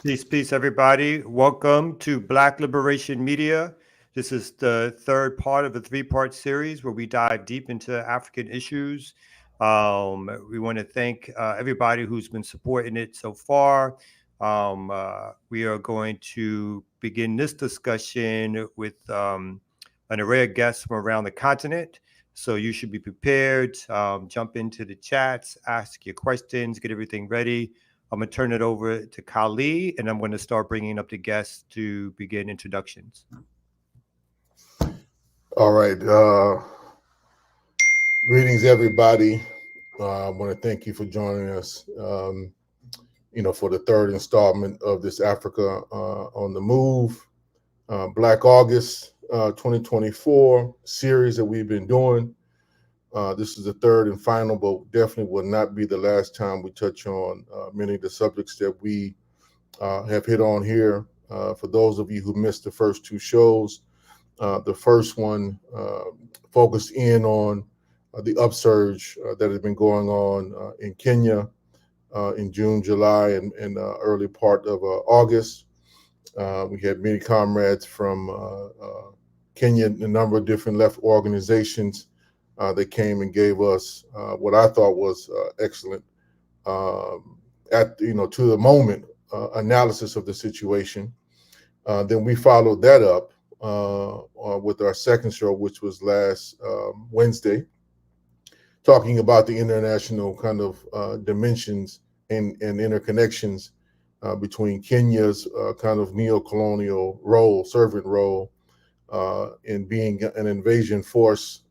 Peace, peace, everybody. Welcome to Black Liberation Media. This is the third part of a three-part series where we dive deep into African issues. We want to thank everybody who's been supporting it so far. We are going to begin this discussion with an array of guests from around the continent. So you should be prepared. Jump into the chats, ask your questions, get everything ready. I'm going to turn it over to Kali, and I'm going to start bringing up the guests to begin introductions. All right. Greetings, everybody. I want to thank you for joining us, for the third installment of this Africa on the Move, Black August 2024 series that we've been doing. This is the third and final, but definitely will not be the last time we touch on many of the subjects that we have hit on here. For those of you who missed the first two shows, the first one focused in on the upsurge that has been going on in Kenya in June, July, and early part of August. We had many comrades from Kenya, a number of different left organizations that came and gave us what I thought was excellent to the moment analysis of the situation. Then we followed that up with our second show, which was last Wednesday, talking about the international kind of dimensions and interconnections between Kenya's kind of neo-colonial role, servant role, in being an invasion force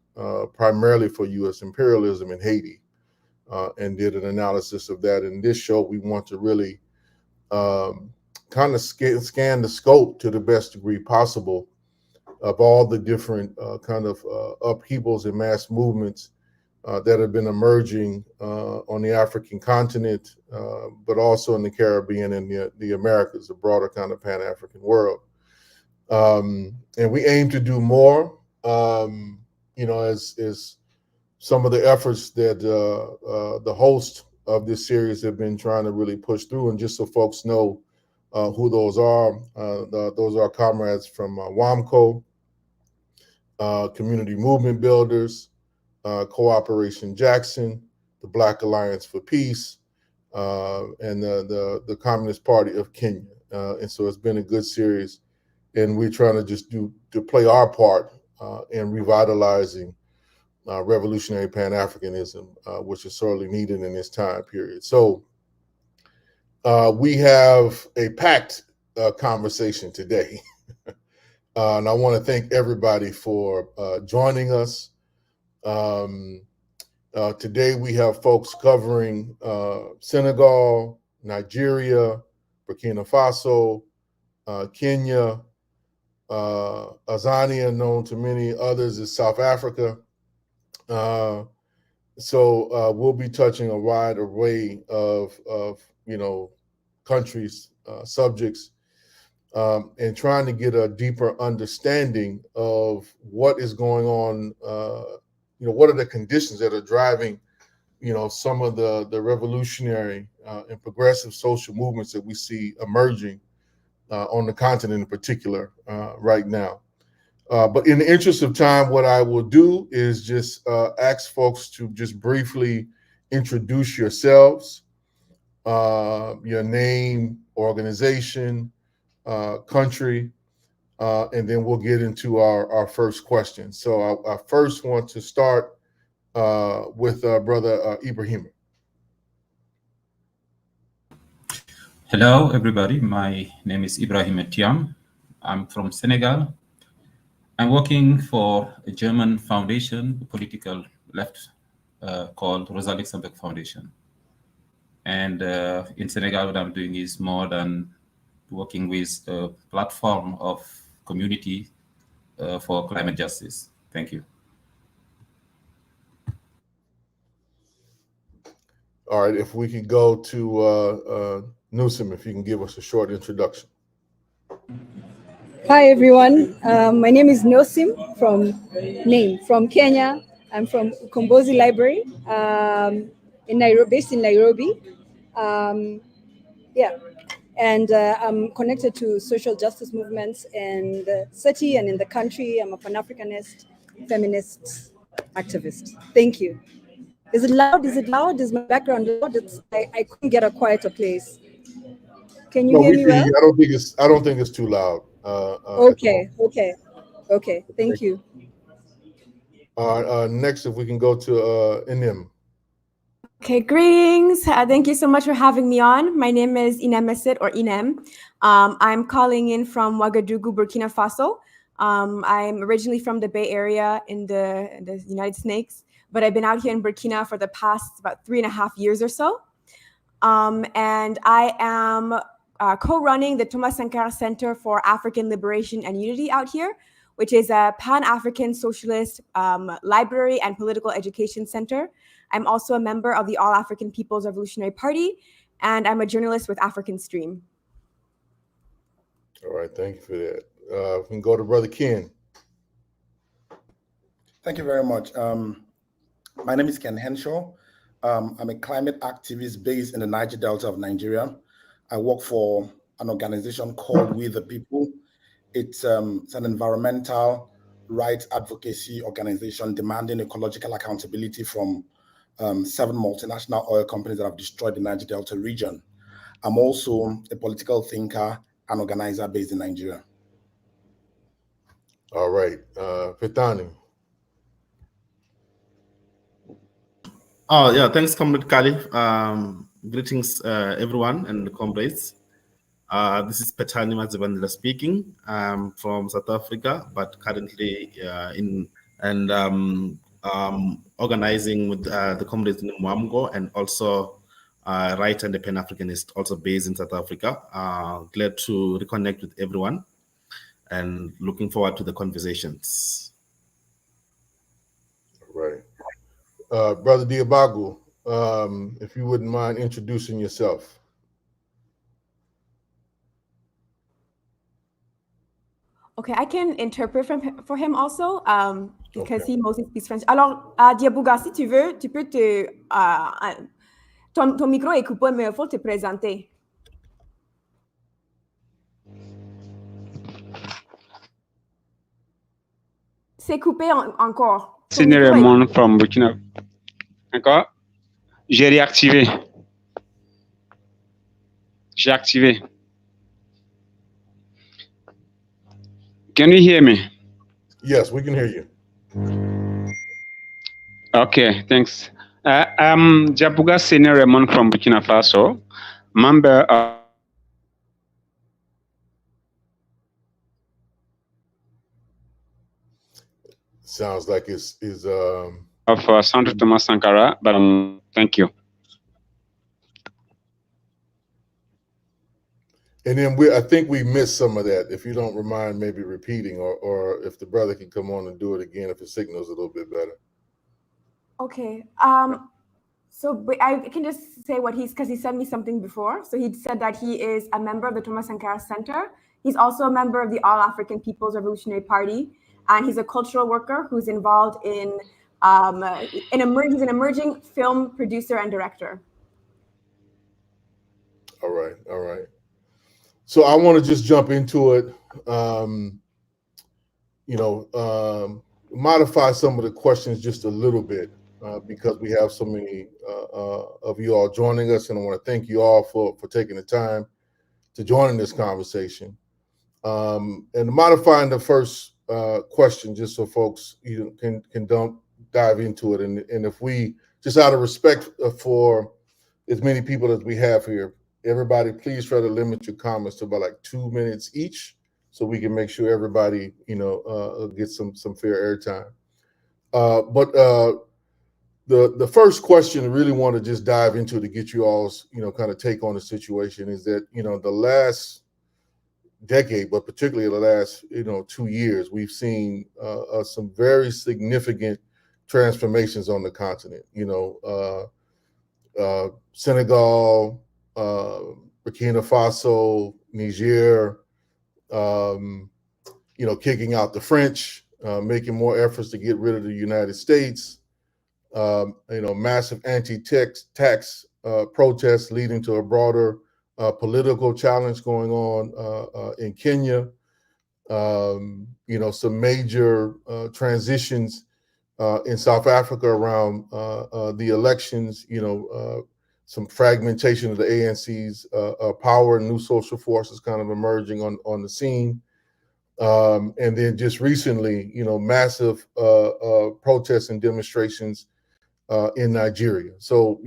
primarily for U.S. imperialism in Haiti, and did an analysis of that. In this show, we want to really kind of scan the scope to the best degree possible of all the different kind of upheavals and mass movements that have been emerging on the African continent, but also in the Caribbean and the Americas, the broader kind of Pan-African world. And we aim to do more, as some of the efforts that the host of this series have been trying to really push through. And just so folks know who those are comrades from WAMCO, Community Movement Builders, Cooperation Jackson, the Black Alliance for Peace, and the Communist Party of Kenya. And so it's been a good series, and we're trying to just to play our part in revitalizing revolutionary Pan-Africanism, which is sorely needed in this time period. So we have a packed conversation today. And I want to thank everybody for joining us. Today we have folks covering Senegal, Nigeria, Burkina Faso, Kenya, Azania, known to many others as South Africa. So we'll be touching a wide array of countries, subjects, and trying to get a deeper understanding of what is going on. What are the conditions that are driving, some of the revolutionary and progressive social movements that we see emerging on the continent in particular right now. But in the interest of time, what I will do is just ask folks to just briefly introduce yourselves, your name, organization, country, and then we'll get into our first question. So I first want to start with Brother Ibrahim. Hello, everybody. My name is Ibrahim Etiam. I'm from Senegal. I'm working for a German foundation, a political left, called Rosa Luxemburg Foundation. And in Senegal, what I'm doing is more than working with a platform of community for climate justice. Thank you. All right, if we could go to Newsom, if you can give us a short introduction. Hi everyone, my name is Nosim from Kenya. I'm from Kombozi Library in Nairobi, based in Nairobi. And I'm connected to social justice movements in the city and in the country. I'm a Pan-Africanist, feminist, activist. Thank you. Is it loud? Is it loud? Is my background loud? I couldn't get a quieter place. Can you No, hear we me can hear well? you. I don't think it's too loud. At the moment. Okay. Thank you. Next, if we can go to Inem. Okay, greetings. Thank you so much for having me on. My name is Inem Messit, or Inem. I'm calling in from Ouagadougou, Burkina Faso. I'm originally from the Bay Area in the United States, but I've been out here in Burkina for the past about 3.5 years or so. And I am co-running the Thomas Sankara Center for African Liberation and Unity out here, which is a Pan-African socialist library and political education center. I'm also a member of the All African People's Revolutionary Party, and I'm a journalist with African Stream. All right, thank you for that. We can go to Brother Ken. Thank you very much. My name is Ken Henshaw. I'm a climate activist based in the Niger Delta of Nigeria. I work for an organization called We the People. It's an environmental rights advocacy organization demanding ecological accountability from 7 multinational oil companies that have destroyed the Niger Delta region. I'm also a political thinker and organizer based in Nigeria. All right, Fitani. Oh, yeah, thanks, Comrade Kali. Greetings, everyone and comrades. This is Petani Mazibandila speaking. I'm from South Africa, but currently organizing with the comrades in Mwamgo, and also writer and a Pan-Africanist, also based in South Africa. Glad to reconnect with everyone and looking forward to the conversations. Right. Brother Diabagu, if you wouldn't mind introducing yourself. Okay, I can interpret for him also, because Okay. he mostly speaks French. Alors, Diabouga, si tu veux, tu peux ton micro est coupé, mais il faut te présenter. C'est coupé encore. C'est Raymond from Burkina. Encore? J'ai réactivé. J'ai activé. Can you hear me? Yes, we can hear you. Okay, thanks. I'm Jabuga Senior Raymond from Burkina Faso, member of Sounds like it's Centre Thomas Sankara, but thank you. And then I think we missed some of that. If you don't remind maybe repeating, or if the brother can come on and do it again if the signal's a little bit better. Okay. So I can just say what because he sent me something before. So he said that he is a member of the Thomas Sankara Center. He's also a member of the All African People's Revolutionary Party, and he's a cultural worker who's involved in he's an emerging film producer and director. All right. So I want to just jump into it. Modify some of the questions just a little bit because we have so many of you all joining us, and I want to thank you all for taking the time to join in this conversation. And modifying the first question, just so folks can dive into it, and if we just out of respect for as many people as we have here, everybody please try to limit your comments to about like 2 minutes each, so we can make sure everybody gets some fair airtime. But the first question I really want to just dive into to get you all's kind of take on the situation is that the last decade, but particularly the last 2 years, we've seen some very significant transformations on the continent. Senegal, Burkina Faso, Niger, kicking out the French, making more efforts to get rid of the United States, massive anti-tax protests leading to a broader political challenge going on in Kenya. Some major transitions in South Africa around the elections, some fragmentation of the ANC's power, new social forces kind of emerging on the scene. And then just recently, massive protests and demonstrations in Nigeria. So,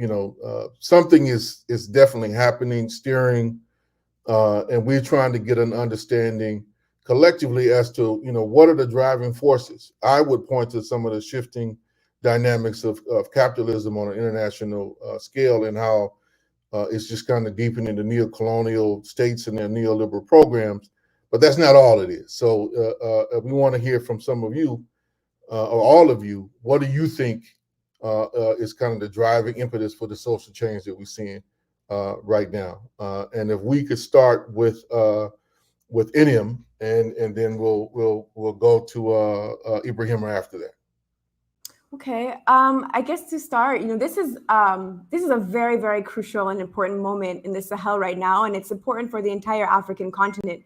something is definitely happening, steering, and we're trying to get an understanding collectively as to, what are the driving forces. I would point to some of the shifting dynamics of capitalism on an international scale and how it's just kind of deepening the neo-colonial states and their neoliberal programs. But that's not all it is. So we want to hear from some of you, or all of you, what do you think is kind of the driving impetus for the social change that we're seeing right now? And if we could start with Inim, and then we'll go to Ibrahim after that. Okay, I guess to start, this is a very, very crucial and important moment in the Sahel right now, and it's important for the entire African continent,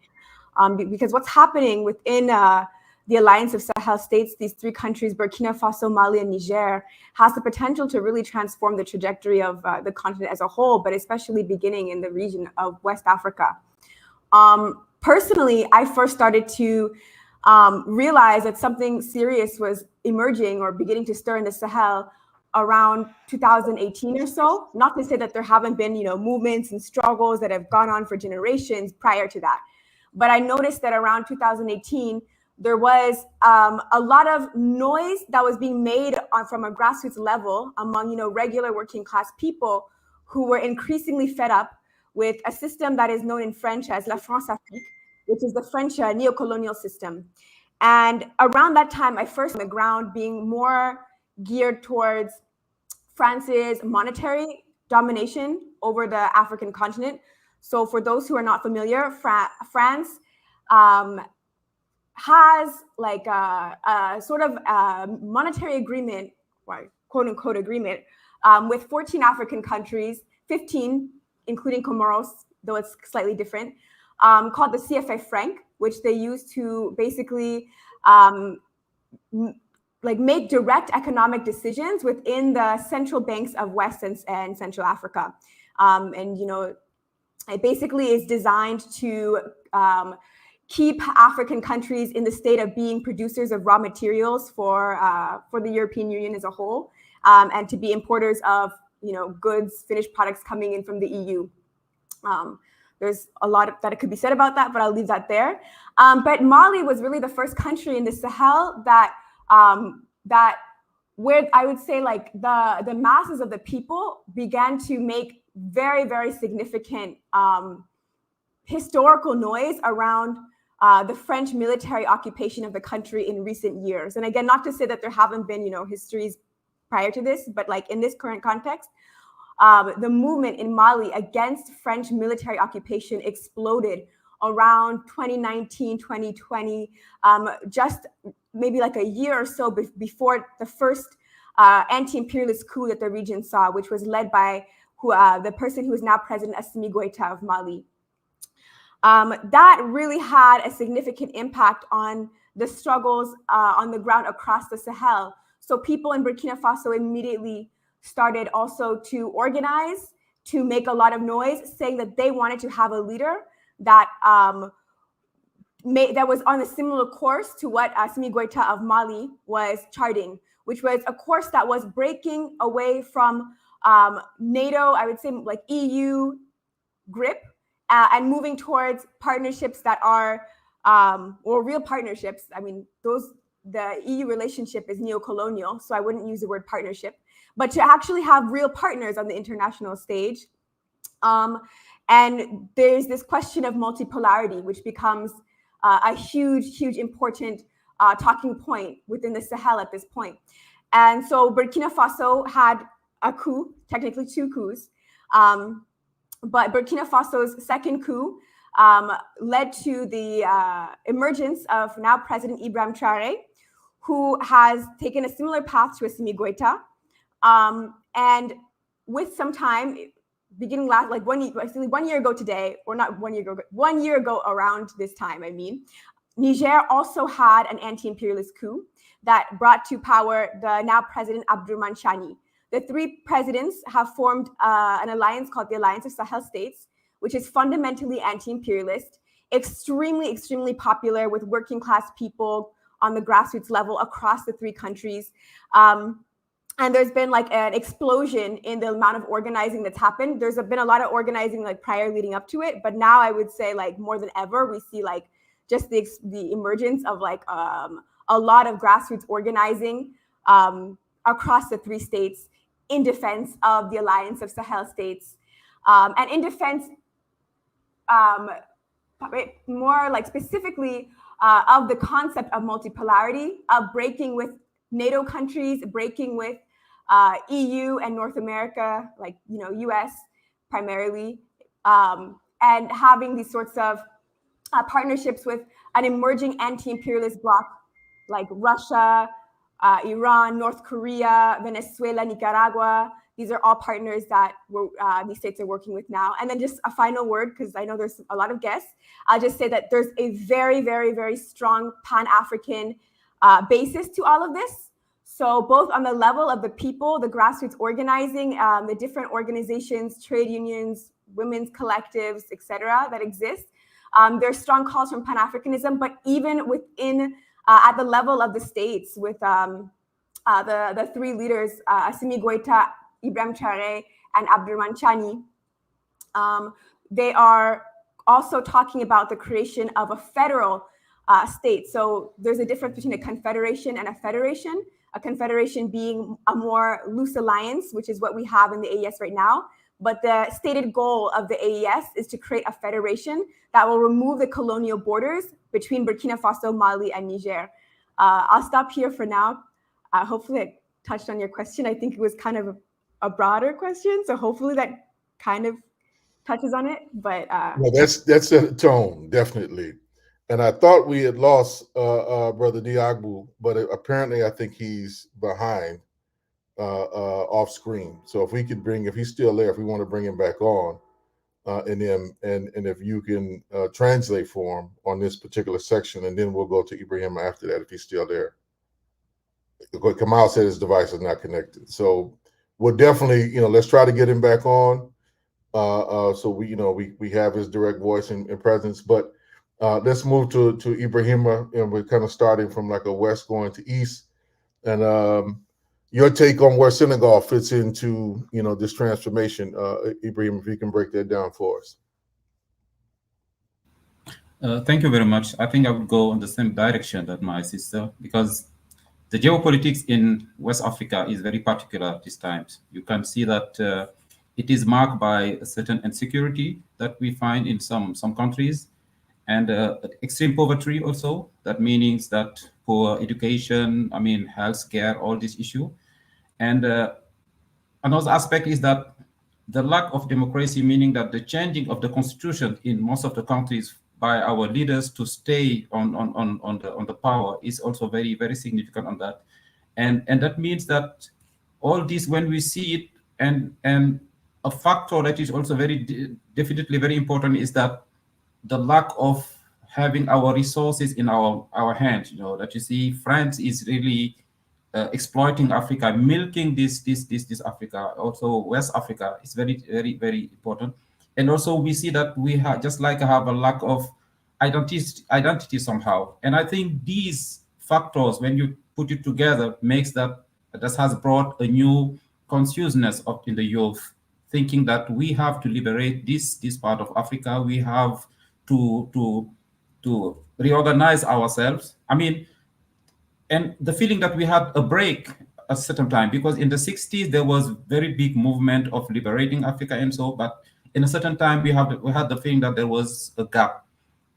because what's happening within the Alliance of Sahel states, these three countries, Burkina Faso, Mali, and Niger, has the potential to really transform the trajectory of the continent as a whole, but especially beginning in the region of West Africa. Personally, I first started to realize that something serious was emerging or beginning to stir in the Sahel around 2018 or so. Not to say that there haven't been, movements and struggles that have gone on for generations prior to that. But I noticed that around 2018, there was a lot of noise that was being made from a grassroots level among, regular working class people who were increasingly fed up with a system that is known in French as La France Afrique, which is the French neo-colonial system. And around that time, I first on the ground being more geared towards France's monetary domination over the African continent. So for those who are not familiar, France has like a sort of monetary agreement, or quote unquote agreement, with 14 African countries, 15, including Comoros, though it's slightly different, called the CFA franc, which they use to basically make direct economic decisions within the central banks of West and Central Africa. It basically is designed to keep African countries in the state of being producers of raw materials for the European Union as a whole, and to be importers of goods, finished products coming in from the EU. There's a lot that could be said about that, but I'll leave that there. But Mali was really the first country in the Sahel that where I would say like the masses of the people began to make very, very significant historical noise around the French military occupation of the country in recent years. And again, not to say that there haven't been, histories prior to this, but like in this current context, the movement in Mali against French military occupation exploded around 2019, 2020, just maybe like a year or so before the first anti-imperialist coup that the region saw, which was led by the person who is now President Assimi Goïta of Mali. That really had a significant impact on the struggles on the ground across the Sahel. So people in Burkina Faso immediately started also to organize, to make a lot of noise, saying that they wanted to have a leader that that was on a similar course to what Assimi Goïta of Mali was charting, which was a course that was breaking away from NATO, I would say like EU grip, and moving towards partnerships that are, or real partnerships. I mean, the EU relationship is neo-colonial, so I wouldn't use the word partnership, but to actually have real partners on the international stage. And there's this question of multipolarity, which becomes a huge, huge important talking point within the Sahel at this point. And so Burkina Faso had a coup, technically two coups, but Burkina Faso's second coup led to the emergence of now President Ibrahim Traoré, who has taken a similar path to Assimi Goïta. And with some time, beginning last, like 1 year ago today, or not 1 year ago, 1 year ago around this time, I mean, Niger also had an anti-imperialist coup that brought to power the now president Abdourahmane Chani. The three presidents have formed an alliance called the Alliance of Sahel States, which is fundamentally anti-imperialist, extremely popular with working class people on the grassroots level across the three countries. And there's been like an explosion in the amount of organizing that's happened. There's been a lot of organizing like prior leading up to it, but now I would say like more than ever, we see like just the emergence of like a lot of grassroots organizing across the three states in defense of the Alliance of Sahel States, and in defense more like specifically of the concept of multipolarity, of breaking with NATO countries, breaking with EU and North America, like, you know, US primarily, and having these sorts of partnerships with an emerging anti-imperialist bloc like Russia, Iran, North Korea, Venezuela, Nicaragua. These are all partners that these states are working with now. And then just a final word, because I know there's a lot of guests. I'll just say that there's a very strong Pan-African basis to all of this. So both on the level of the people, the grassroots organizing, the different organizations, trade unions, women's collectives, etc., that exist. There's strong calls from Pan-Africanism, but even within, at the level of the states, with the three leaders, Assimi Goïta, Ibrahim Traoré, and Abdourahmane Chani, they are also talking about the creation of a federal state. So there's a difference between a confederation and a federation. A confederation being a more loose alliance, which is what we have in the AES right now. But the stated goal of the AES is to create a federation that will remove the colonial borders between Burkina Faso, Mali, and Niger. I'll stop here for now. Hopefully I touched on your question. I think it was kind of a broader question, so hopefully that kind of touches on it. But well, that's a tone, definitely. And I thought we had lost Brother Diagbu, but apparently I think he's behind off screen. So if we could if he's still there, if we want to bring him back on, and if you can translate for him on this particular section, and then we'll go to Ibrahim after that if he's still there. Kamal said his device is not connected, so we'll definitely, let's try to get him back on. So we have his direct voice and presence, but. Let's move to Ibrahima, and we're kind of starting from like a west going to east, and your take on where Senegal fits into this transformation. Ibrahim, if you can break that down for us. Thank you very much. I think I would go in the same direction that my sister, because the geopolitics in West Africa is very particular at these times. You can see that it is marked by a certain insecurity that we find in some countries. And extreme poverty also. That means that poor education, health care, all this issue. And another aspect is that the lack of democracy, meaning that the changing of the constitution in most of the countries by our leaders to stay on the power is also very significant on that. And that means that all this, when we see it, and a factor that is also definitely very important is that the lack of having our resources in our hands, that you see France is really exploiting Africa, milking this Africa. Also West Africa is very important. And also we see that we have have a lack of identity somehow. And I think these factors, when you put it together, makes that has brought a new consciousness in the youth, thinking that we have to liberate this part of Africa. We have to reorganize ourselves. And the feeling that we had a break at a certain time, because in the 60s there was very big movement of liberating Africa and so, but in a certain time we had the feeling that there was a gap.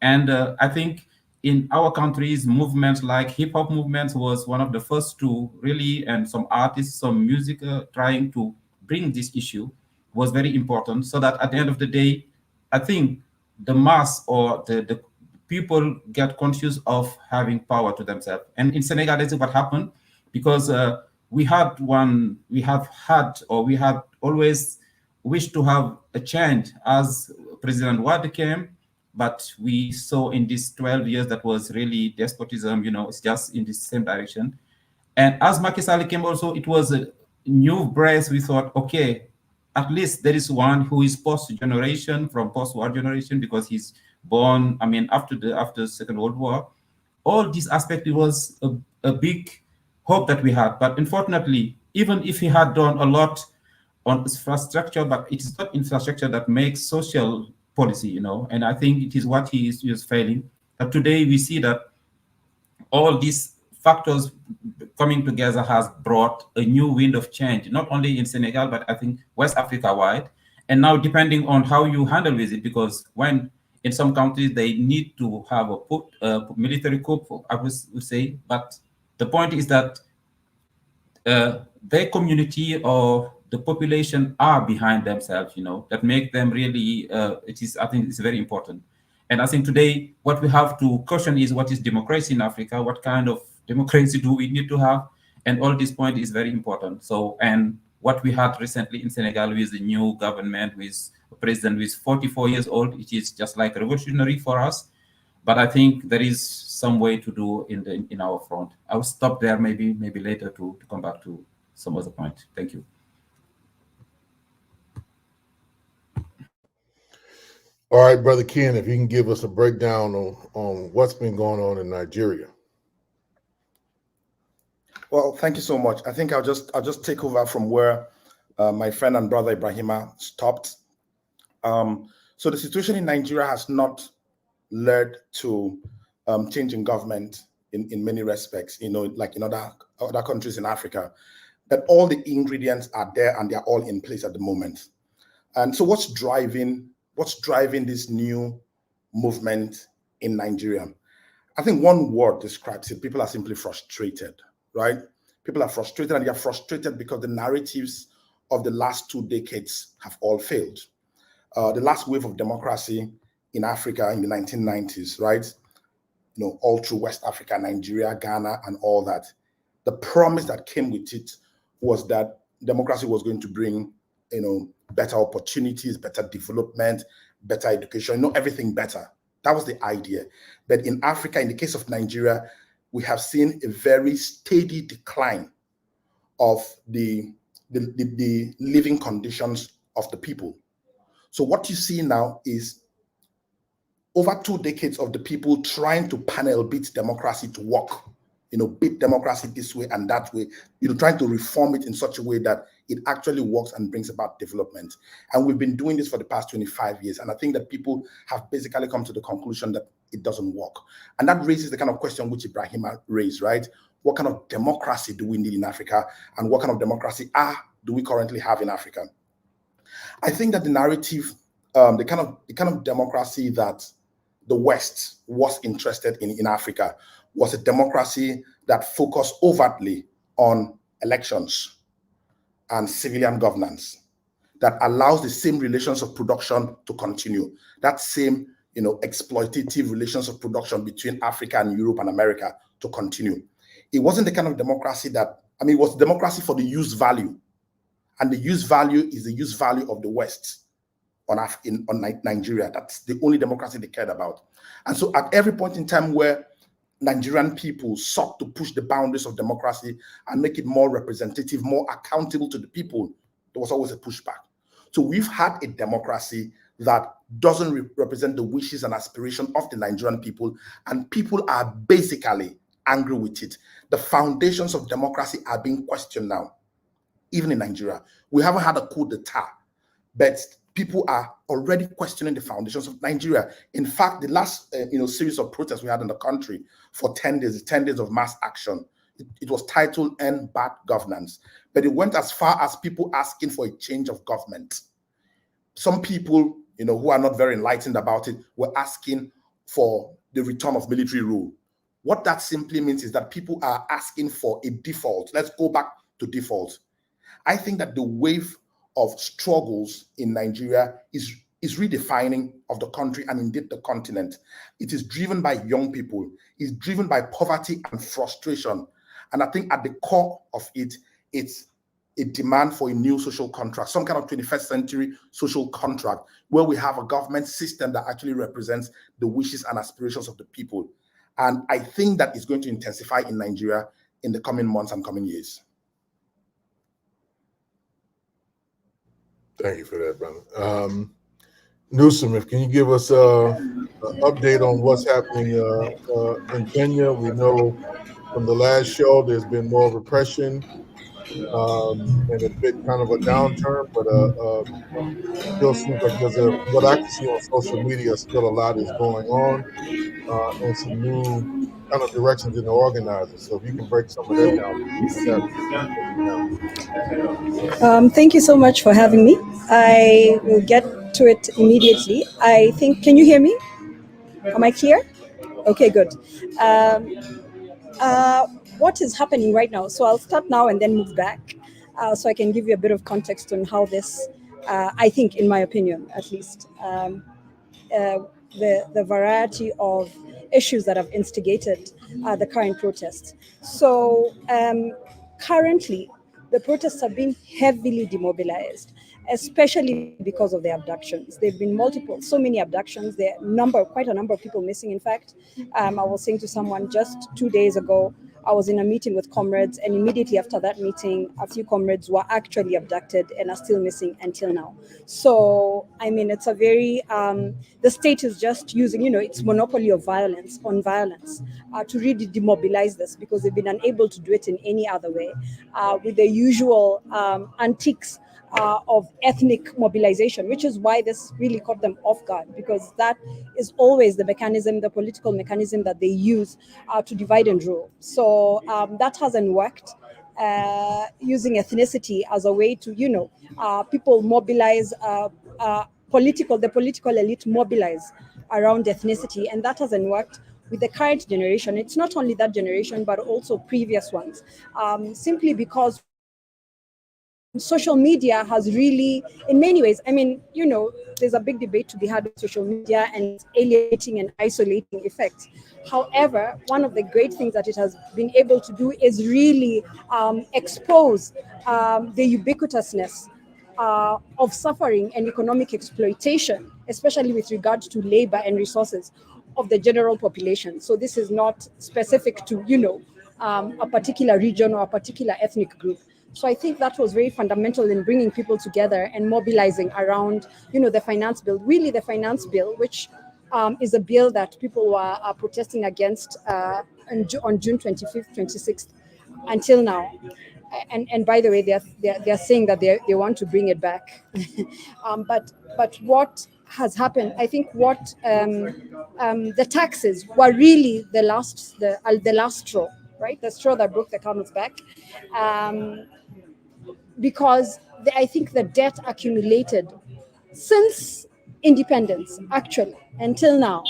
And I think in our countries, movements like hip-hop movements was one of the first to really, and some artists, some music trying to bring this issue was very important, so that at the end of the day, I think the mass or the people get conscious of having power to themselves. And in Senegal, this is what happened, because we had always wished to have a change as President Wade came, but we saw in these 12 years that was really despotism, it's just in the same direction. And as Macky Sall came also, it was a new breath. We thought, okay, at least there is one who is post-generation, from post-war generation, because he's born, after the Second World War. All these aspects, it was a big hope that we had. But unfortunately, even if he had done a lot on infrastructure, but it is not infrastructure that makes social policy, and I think it is what he is failing. But today we see that all these factors coming together has brought a new wind of change, not only in Senegal, but I think West Africa wide. And now depending on how you handle with it, because when in some countries they need to have a military coup, I would say, but the point is that their community or the population are behind themselves, that make them really, I think it's very important. And I think today what we have to caution is what is democracy in Africa, what kind of democracy do we need to have? And all this point is very important. So, and what we had recently in Senegal with the new government, with a president who is 44 years old, it is just like revolutionary for us. But I think there is some way to do in our front. I'll stop there, maybe later to come back to some other point. Thank you. All right, Brother Ken, if you can give us a breakdown on what's been going on in Nigeria. Well, thank you so much. I think I'll just take over from where my friend and brother Ibrahima stopped. So the situation in Nigeria has not led to change in government in many respects, like in other countries in Africa. But all the ingredients are there and they're all in place at the moment. And so what's driving this new movement in Nigeria? I think one word describes it. People are simply frustrated, right? People are frustrated, and they are frustrated because the narratives of the last 2 decades have all failed. The last wave of democracy in Africa in the 1990s, right? All through West Africa, Nigeria, Ghana, and all that. The promise that came with it was that democracy was going to bring, better opportunities, better development, better education, everything better. That was the idea. But in Africa, in the case of Nigeria, we have seen a very steady decline of the living conditions of the people. So what you see now is over 2 decades of the people trying to panel beat democracy to work, beat democracy this way and that way, trying to reform it in such a way that it actually works and brings about development. And we've been doing this for the past 25 years. And I think that people have basically come to the conclusion that it doesn't work. And that raises the kind of question which Ibrahima raised, right? What kind of democracy do we need in Africa? And what kind of democracy do we currently have in Africa? I think that the narrative, the kind of democracy that the West was interested in Africa was a democracy that focused overtly on elections and civilian governance, that allows the same relations of production to continue, that same exploitative relations of production between Africa and Europe and America to continue. It wasn't the kind of democracy that, it was democracy for the use value. And the use value is the use value of the West on Nigeria. That's the only democracy they cared about. And so at every point in time where Nigerian people sought to push the boundaries of democracy and make it more representative, more accountable to the people, there was always a pushback. So we've had a democracy that doesn't represent the wishes and aspirations of the Nigerian people, and people are basically angry with it. The foundations of democracy are being questioned now, even in Nigeria. We haven't had a coup d'etat, but people are already questioning the foundations of Nigeria. In fact, the last series of protests we had in the country for 10 days, 10 days of mass action, it was titled End Bad Governance, but it went as far as people asking for a change of government. Some people, who are not very enlightened about it, were asking for the return of military rule. What that simply means is that people are asking for a default. Let's go back to default. I think that the wave of struggles in Nigeria is redefining of the country and indeed the continent. It is driven by young people. It's driven by poverty and frustration. And I think at the core of it, it's a demand for a new social contract, some kind of 21st century social contract, where we have a government system that actually represents the wishes and aspirations of the people. And I think that is going to intensify in Nigeria in the coming months and coming years. Thank you for that, brother. Newsom, can you give us an update on what's happening in Kenya? We know from the last show there's been more repression, and it's been kind of a downturn, but still seems like there's what I can see on social media, still a lot is going on, and some new kind of directions in the organizers. So if you can break some of that down, what's happening? Thank you so much for having me. I will get to it immediately. I think, can you hear me? Am I clear? Okay, good. What is happening right now? So I'll start now and then move back, so I can give you a bit of context on how this, I think, in my opinion, at least, the variety of issues that have instigated the current protests. So currently, the protests have been heavily demobilized, especially because of the abductions. There have been so many abductions. There are quite a number of people missing. In fact, I was saying to someone just 2 days ago, I was in a meeting with comrades, and immediately after that meeting, a few comrades were actually abducted and are still missing until now. So, I mean, it's a very, the state is just using, its monopoly of violence to really demobilize this, because they've been unable to do it in any other way, with the usual antiques of ethnic mobilization, which is why this really caught them off guard, because that is always the mechanism, the political mechanism that they use to divide and rule. So that hasn't worked. Using ethnicity as a way to, people mobilize, the political elite mobilize around ethnicity, and that hasn't worked with the current generation. It's not only that generation, but also previous ones, simply because social media has really, in many ways, I mean, there's a big debate to be had with social media and its alienating and isolating effects. However, one of the great things that it has been able to do is really expose the ubiquitousness of suffering and economic exploitation, especially with regard to labor and resources of the general population. So this is not specific to, a particular region or a particular ethnic group. So I think that was very fundamental in bringing people together and mobilizing around, the finance bill. Really, the finance bill, which is a bill that people are protesting against on June 25th, 26th, until now. And by the way, they're saying that they want to bring it back. But what has happened, I think, what the taxes were really the last straw, right? The straw that broke the camel's back. Because I think the debt accumulated since independence, actually, until now,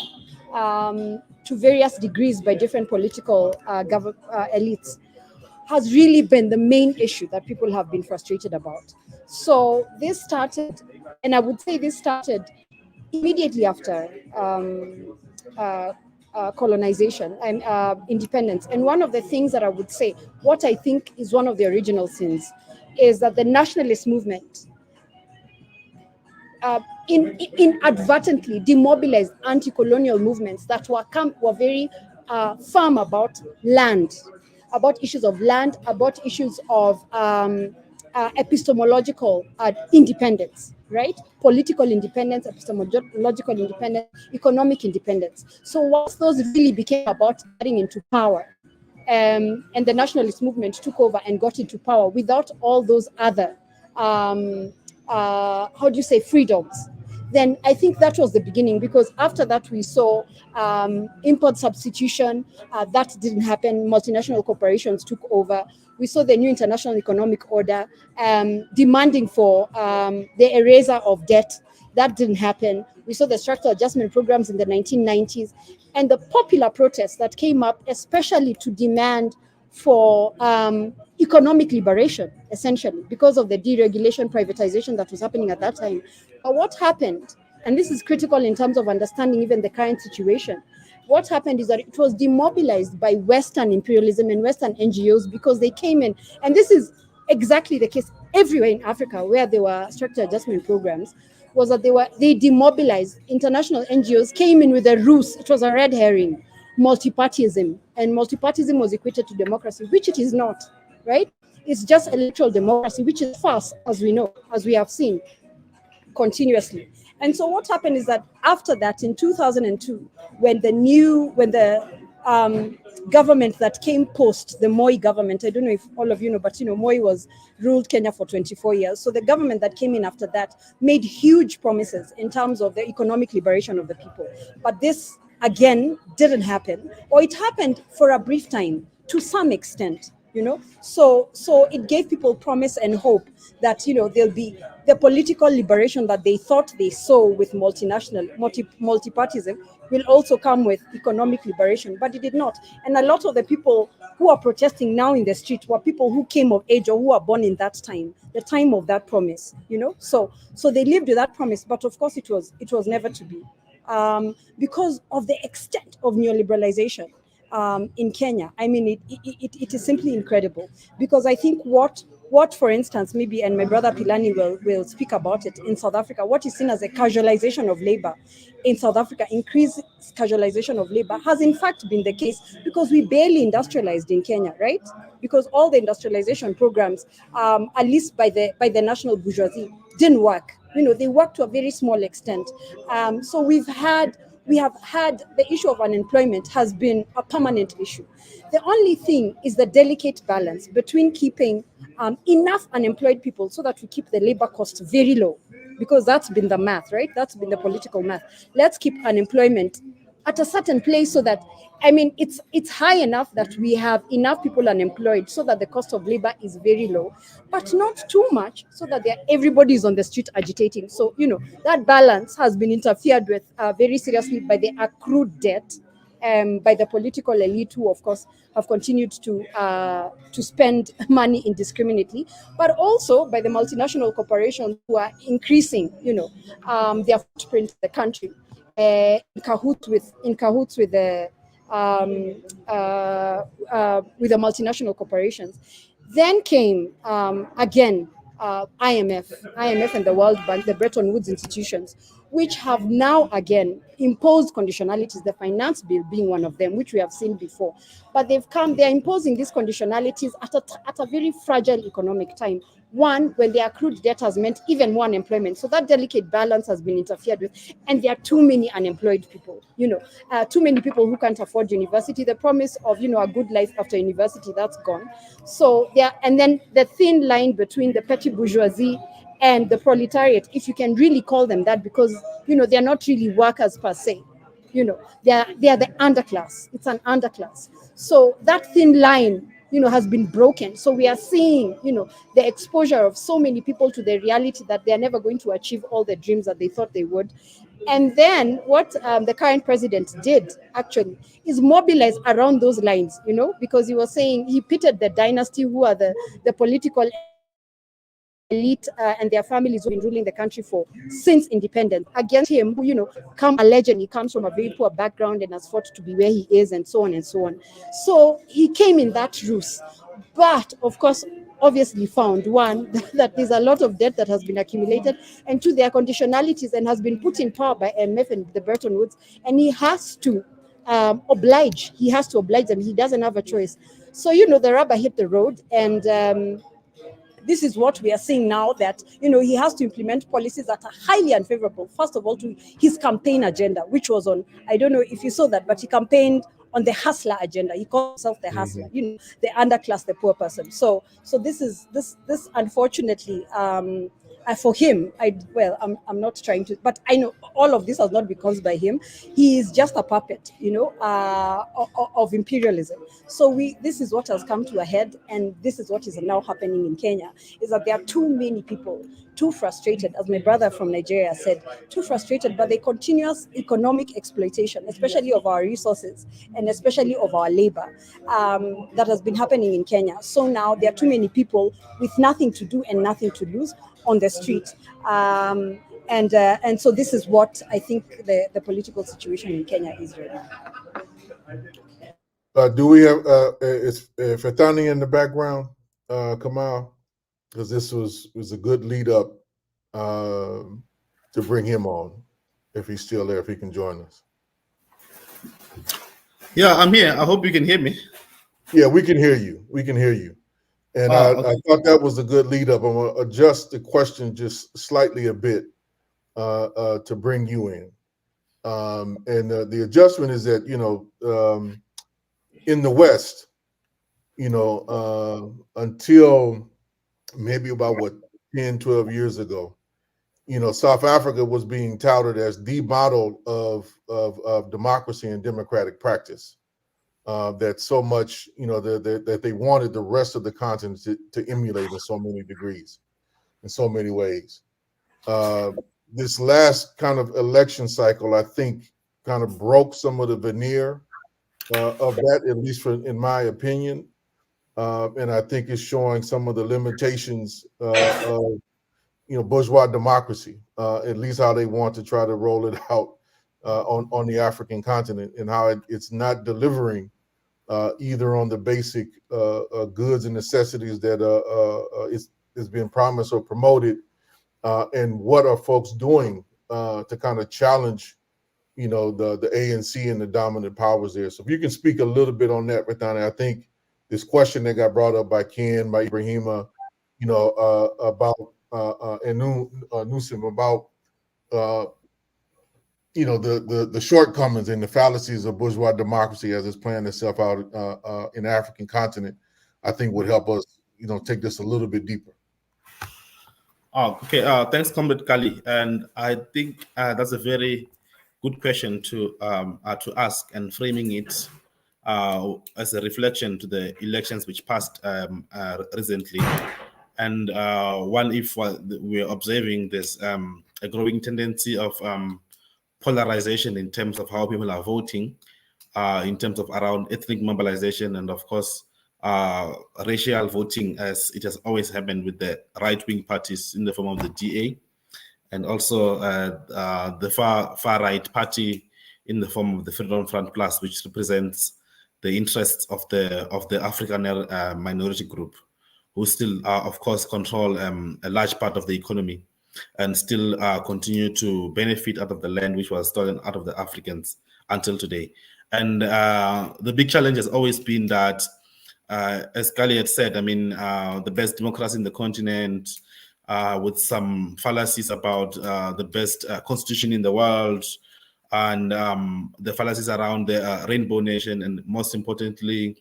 to various degrees by different political elites, has really been the main issue that people have been frustrated about. So this started, and I would say this started immediately after colonization and independence. And one of the things that I would say, what I think is one of the original sins, is that the nationalist movement inadvertently demobilized anti-colonial movements that were very firm about land, about issues of land, about issues of epistemological independence, right? Political independence, epistemological independence, economic independence. So once those really became about getting into power, and the nationalist movement took over and got into power without all those other, freedoms, then I think that was the beginning, because after that we saw import substitution, that didn't happen. Multinational corporations took over. We saw the new international economic order demanding for the erasure of debt. That didn't happen. We saw the structural adjustment programs in the 1990s, and the popular protests that came up, especially to demand for economic liberation, essentially, because of the deregulation, privatization that was happening at that time. But what happened, and this is critical in terms of understanding even the current situation, what happened is that it was demobilized by Western imperialism and Western NGOs, because they came in, and this is exactly the case. everywhere in Africa where there were structural adjustment programs was that they demobilized. International NGOs came in with a ruse. It was a red herring, multipartyism, and multipartyism was equated to democracy, which it is not, right? It's just electoral democracy, which is false, as we know, as we have seen continuously. And so what happened is that after that, in 2002, when the government that came post the Moi government, I don't know if all of you know, but Moi ruled Kenya for 24 years. So the government that came in after that made huge promises in terms of the economic liberation of the people. But this again didn't happen, or it happened for a brief time to some extent. So it gave people promise and hope that there'll be the political liberation that they thought they saw with multipartyism will also come with economic liberation, but it did not. And a lot of the people who are protesting now in the street were people who came of age or who were born in that time, the time of that promise. So they lived with that promise, but of course it was never to be, because of the extent of neoliberalization in Kenya. I mean, it is simply incredible, because I think what for instance, maybe, and my brother Pilani will speak about it, in South Africa, what is seen as a casualization of labor in South Africa, increased casualization of labor, has in fact been the case because we barely industrialized in Kenya, right? Because all the industrialization programs, at least by the national bourgeoisie, didn't work. They worked to a very small extent. So we have had the issue of unemployment has been a permanent issue. The only thing is the delicate balance between keeping enough unemployed people so that we keep the labor cost very low, because that's been the math, right? That's been the political math. Let's keep unemployment at a certain place so that, I mean, it's high enough that we have enough people unemployed so that the cost of labor is very low, but not too much so that everybody is on the street agitating. So, that balance has been interfered with very seriously by the accrued debt, by the political elite, who of course have continued to spend money indiscriminately, but also by the multinational corporations who are increasing, their footprint in the country, in cahoots with the multinational corporations. Then came again IMF and the World Bank, the Bretton Woods institutions, which have now again imposed conditionalities, the finance bill being one of them, which we have seen before. But they're imposing these conditionalities at a very fragile economic time. One, when the accrued debt has meant even more unemployment. So that delicate balance has been interfered with. And there are too many unemployed people, too many people who can't afford university. The promise of, a good life after university, that's gone. So and then the thin line between the petty bourgeoisie and the proletariat, if you can really call them that, because, they're not really workers per se. They are the underclass. It's an underclass. So that thin line, has been broken. So we are seeing, the exposure of so many people to the reality that they are never going to achieve all the dreams that they thought they would. And then what the current president did actually is mobilize around those lines, because he was saying he pitted the dynasty, who are the political elite and their families who've been ruling the country since independence, against him, who allegedly comes from a very poor background and has fought to be where he is, and so on and so on. So he came in that ruse, but of course obviously found, one, that there's a lot of debt that has been accumulated, and two, there are conditionalities and has been put in power by IMF and the Bretton Woods, and he has to oblige. He has to oblige them. He doesn't have a choice. So the rubber hit the road, and this is what we are seeing now, that he has to implement policies that are highly unfavorable, first of all, to his campaign agenda, which was on, I don't know if you saw that, but he campaigned on the hustler agenda. He called himself the hustler, the underclass, the poor person. So this unfortunately, for him, I'm not trying to, but I know all of this has not been caused by him. He is just a puppet, of imperialism. So this is what has come to a head, and this is what is now happening in Kenya, is that there are too many people, too frustrated, as my brother from Nigeria said, too frustrated by the continuous economic exploitation, especially of our resources and especially of our labor, that has been happening in Kenya. So now there are too many people with nothing to do and nothing to lose on the street. And so this is what I think the political situation in Kenya is right now. Do we have is Fatani in the background, Kamal? because this was a good lead up to bring him on, if he's still there, if he can join us. Yeah, I'm here. I hope you can hear me. Yeah, we can hear you. We can hear you. And Okay. I thought that was a good lead up. I'm going to adjust the question just slightly a bit to bring you in. And the adjustment is that, in the West, until maybe about 10, 12 years ago, South Africa was being touted as the model of democracy and democratic practice. That so much, that they wanted the rest of the continent to emulate in so many degrees, in so many ways. This last kind of election cycle, I think, kind of broke some of the veneer of that, at least in my opinion. And I think it's showing some of the limitations of bourgeois democracy, at least how they want to try to roll it out on the African continent, and how it's not delivering either on the basic goods and necessities that is being promised or promoted, and what are folks doing to kind of challenge, the ANC and the dominant powers there. So if you can speak a little bit on that, Rathana, I think this question that got brought up by Ken, by Ibrahima, about and Newsom about the shortcomings and the fallacies of bourgeois democracy as it's playing itself out in the African continent, I think would help us, take this a little bit deeper. Oh, okay. Thanks, Comrade Kali. And I think that's a very good question to ask, and framing it as a reflection to the elections which passed recently. And one, if we're observing this a growing tendency of polarization in terms of how people are voting, in terms of around ethnic mobilization, and of course racial voting, as it has always happened with the right-wing parties in the form of the DA, and also the far right party in the form of the Freedom Front Plus, which represents the interests of the African minority group, who still, of course, control a large part of the economy, and still continue to benefit out of the land which was stolen out of the Africans until today. And the big challenge has always been that, as Kali had said, the best democracy in the continent, with some fallacies about the best constitution in the world, and the fallacies around the rainbow nation, and most importantly,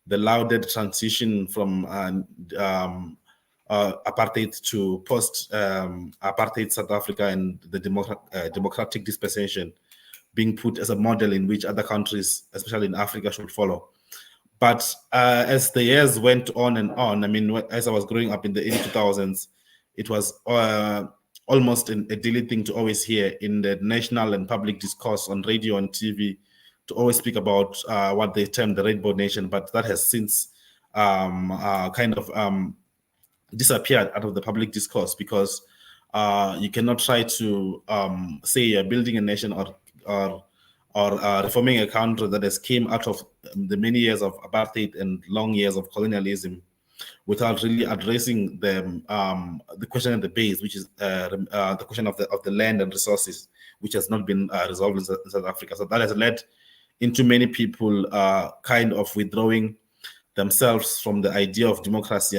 the lauded transition from apartheid to post-apartheid South Africa, and the democratic dispensation being put as a model in which other countries, especially in Africa, should follow. But as the years went on and on, as I was growing up in the early 2000s, it was almost a daily thing to always hear in the national and public discourse on radio and TV, to always speak about what they termed the Rainbow Nation. But that has since kind of disappeared out of the public discourse, because you cannot try to say you're building a nation or reforming a country that has came out of the many years of apartheid and long years of colonialism, without really addressing the question at the base, which is the question of the land and resources, which has not been resolved in South Africa. So that has led into many people kind of withdrawing themselves from the idea of democracy.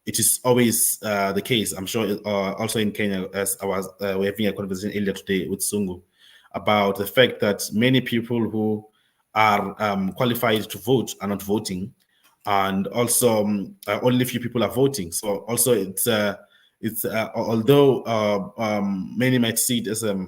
It is always the case, I'm sure, also in Kenya, as I was we're having a conversation earlier today with Sungu, about the fact that many people who are qualified to vote are not voting, and also only few people are voting. So also it's although many might see it as a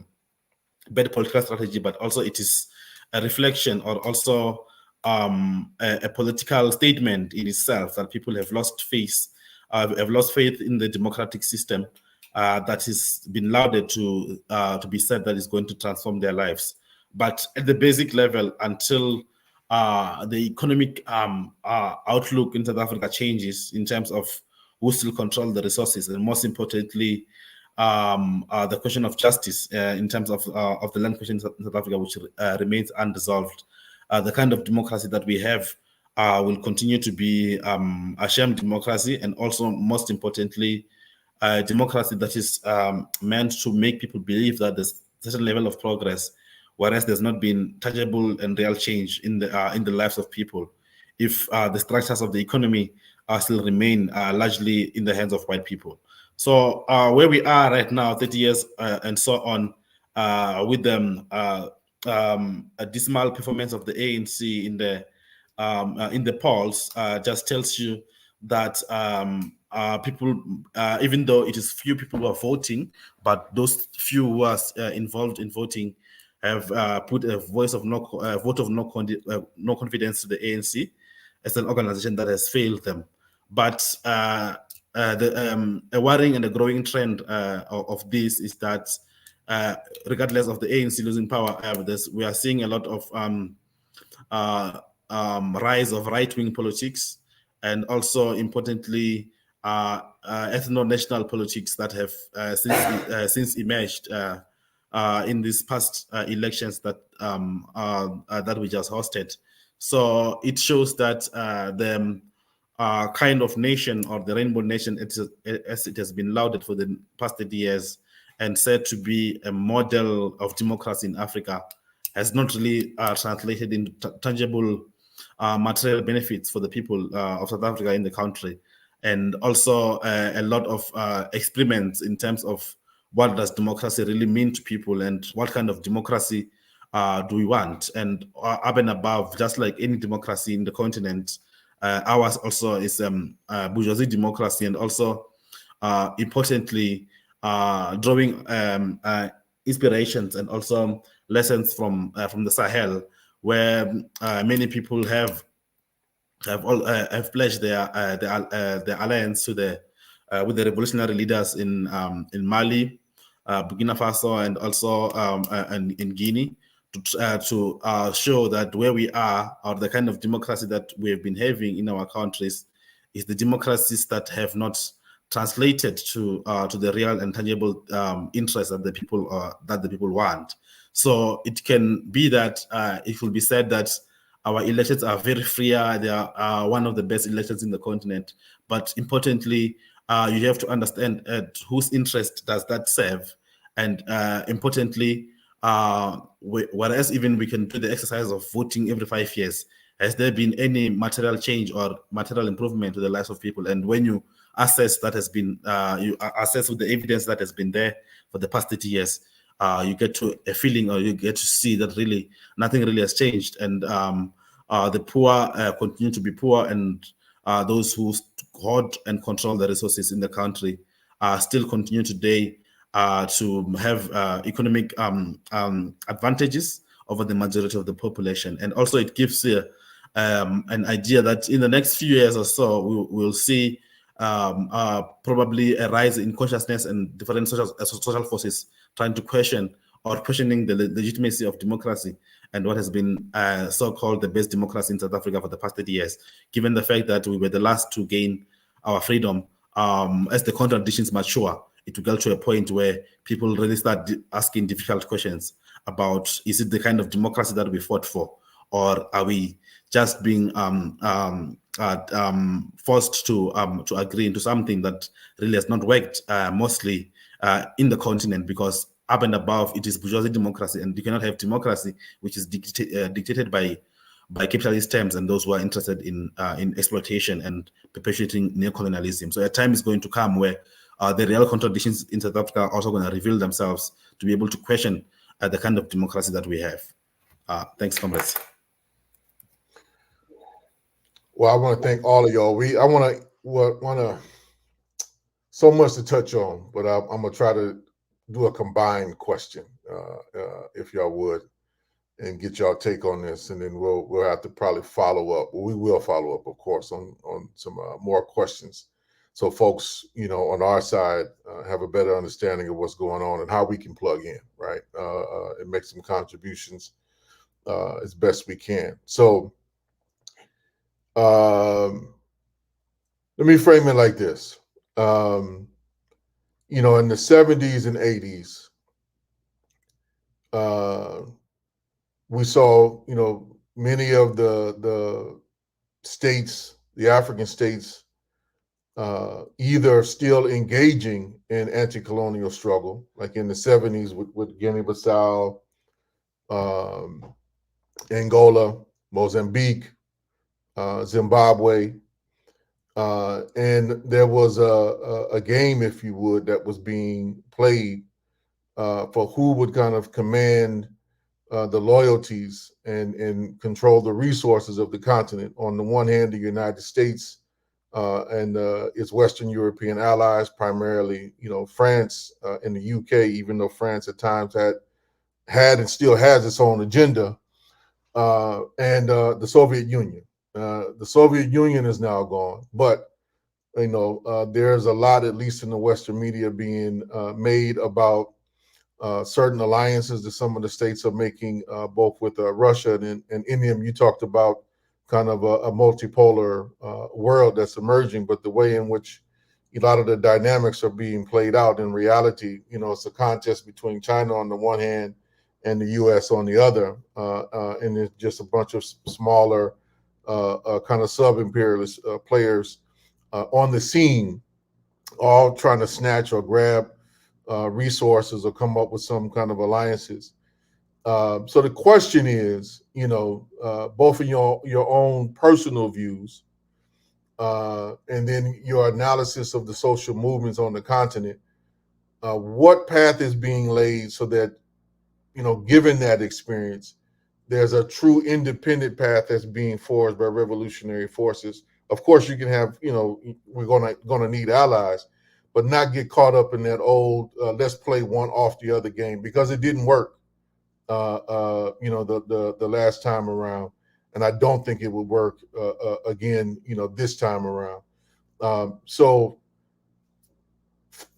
bad political strategy, but also it is a reflection, or also a political statement in itself, that people have lost faith in the democratic system that has been lauded to be said that is going to transform their lives. But at the basic level, until the economic outlook in South Africa changes in terms of who still control the resources, and most importantly, the question of justice in terms of the land question in South Africa, which remains unresolved, the kind of democracy that we have will continue to be a sham democracy, and also, most importantly, a democracy that is meant to make people believe that there's a certain level of progress, whereas there's not been tangible and real change in the lives of people, if the structures of the economy still remain largely in the hands of white people. So where we are right now, 30 years and so on, with a dismal performance of the ANC in the polls, just tells you that people, even though it is few people who are voting, but those few who are involved in voting have put a vote of no confidence to the ANC as an organization that has failed them. But a worrying and a growing trend of this is that regardless of the ANC losing power, we are seeing a lot of rise of right-wing politics, and also, importantly, ethno-national politics that have since emerged in these past elections that we just hosted. So it shows that the kind of nation, or the rainbow nation, as it has been lauded for the past 30 years and said to be a model of democracy in Africa, has not really translated into tangible material benefits for the people of South Africa in the country. And also a lot of experiments in terms of what does democracy really mean to people, and what kind of democracy do we want. And up and above, just like any democracy in the continent, ours also is bourgeoisie democracy, and also importantly, drawing inspirations and also lessons from the Sahel, where many people have pledged their alliance to with the revolutionary leaders in Mali, Burkina Faso, and also in Guinea, to show that where we are, or the kind of democracy that we have been having in our countries, is the democracies that have not translated to the real and tangible interests that the people want. So it can be that it will be said that our elections are very free. They are one of the best elections in the continent. But importantly, you have to understand whose interest does that serve. And importantly, whereas even we can do the exercise of voting every 5 years, has there been any material change or material improvement to the lives of people? And when you assess that has been, you assess with the evidence that has been there for the past 30 years, you get to a feeling, or you get to see that really nothing really has changed, and the poor continue to be poor, and those who hoard and control the resources in the country still continue today to have economic advantages over the majority of the population. And also it gives an idea that in the next few years or so, we'll see probably a rise in consciousness and different social forces trying to questioning the legitimacy of democracy and what has been so-called the best democracy in South Africa for the past 30 years, given the fact that we were the last to gain our freedom. As the contradictions mature, it will get to a point where people really start asking difficult questions about, is it the kind of democracy that we fought for, or are we just being forced to agree into something that really has not worked, mostly in the continent, because up and above it is bourgeoisie democracy, and you cannot have democracy which is dictated by capitalist terms and those who are interested in exploitation and perpetuating neocolonialism. So a time is going to come where the real contradictions in South Africa are also going to reveal themselves to be able to question the kind of democracy that we have. Thanks, comrades. Well, I want to thank all of y'all. I want to so much to touch on, but I'm gonna try to do a combined question, if y'all would, and get y'all take on this, and then we'll have to probably follow up. Well, we will follow up, of course, on some more questions, so folks, on our side, have a better understanding of what's going on and how we can plug in, right, and make some contributions as best we can. So let me frame it like this. In the 70s and 80s, we saw, many of the states, the African states, either still engaging in anti-colonial struggle, like in the 70s with Guinea-Bissau, Angola, Mozambique, Zimbabwe, and there was a game, if you would, that was being played for who would kind of command the loyalties and control the resources of the continent. On the one hand, the United States and its Western European allies, primarily, France and the UK, even though France at times had and still has its own agenda, and the Soviet Union. The Soviet Union is now gone, but there's a lot, at least in the Western media, being made about certain alliances that some of the states are making, both with Russia and India. You talked about kind of a multipolar world that's emerging, but the way in which a lot of the dynamics are being played out in reality, it's a contest between China on the one hand and the U.S. on the other, and it's just a bunch of smaller kind of sub-imperialist players on the scene, all trying to snatch or grab resources or come up with some kind of alliances. So the question is, both in your own personal views and then your analysis of the social movements on the continent, what path is being laid so that, given that experience, there's a true independent path that's being forged by revolutionary forces. Of course, you can have, we're gonna need allies, but not get caught up in that old let's play one off the other game, because it didn't work the last time around, and I don't think it would work again this time around. So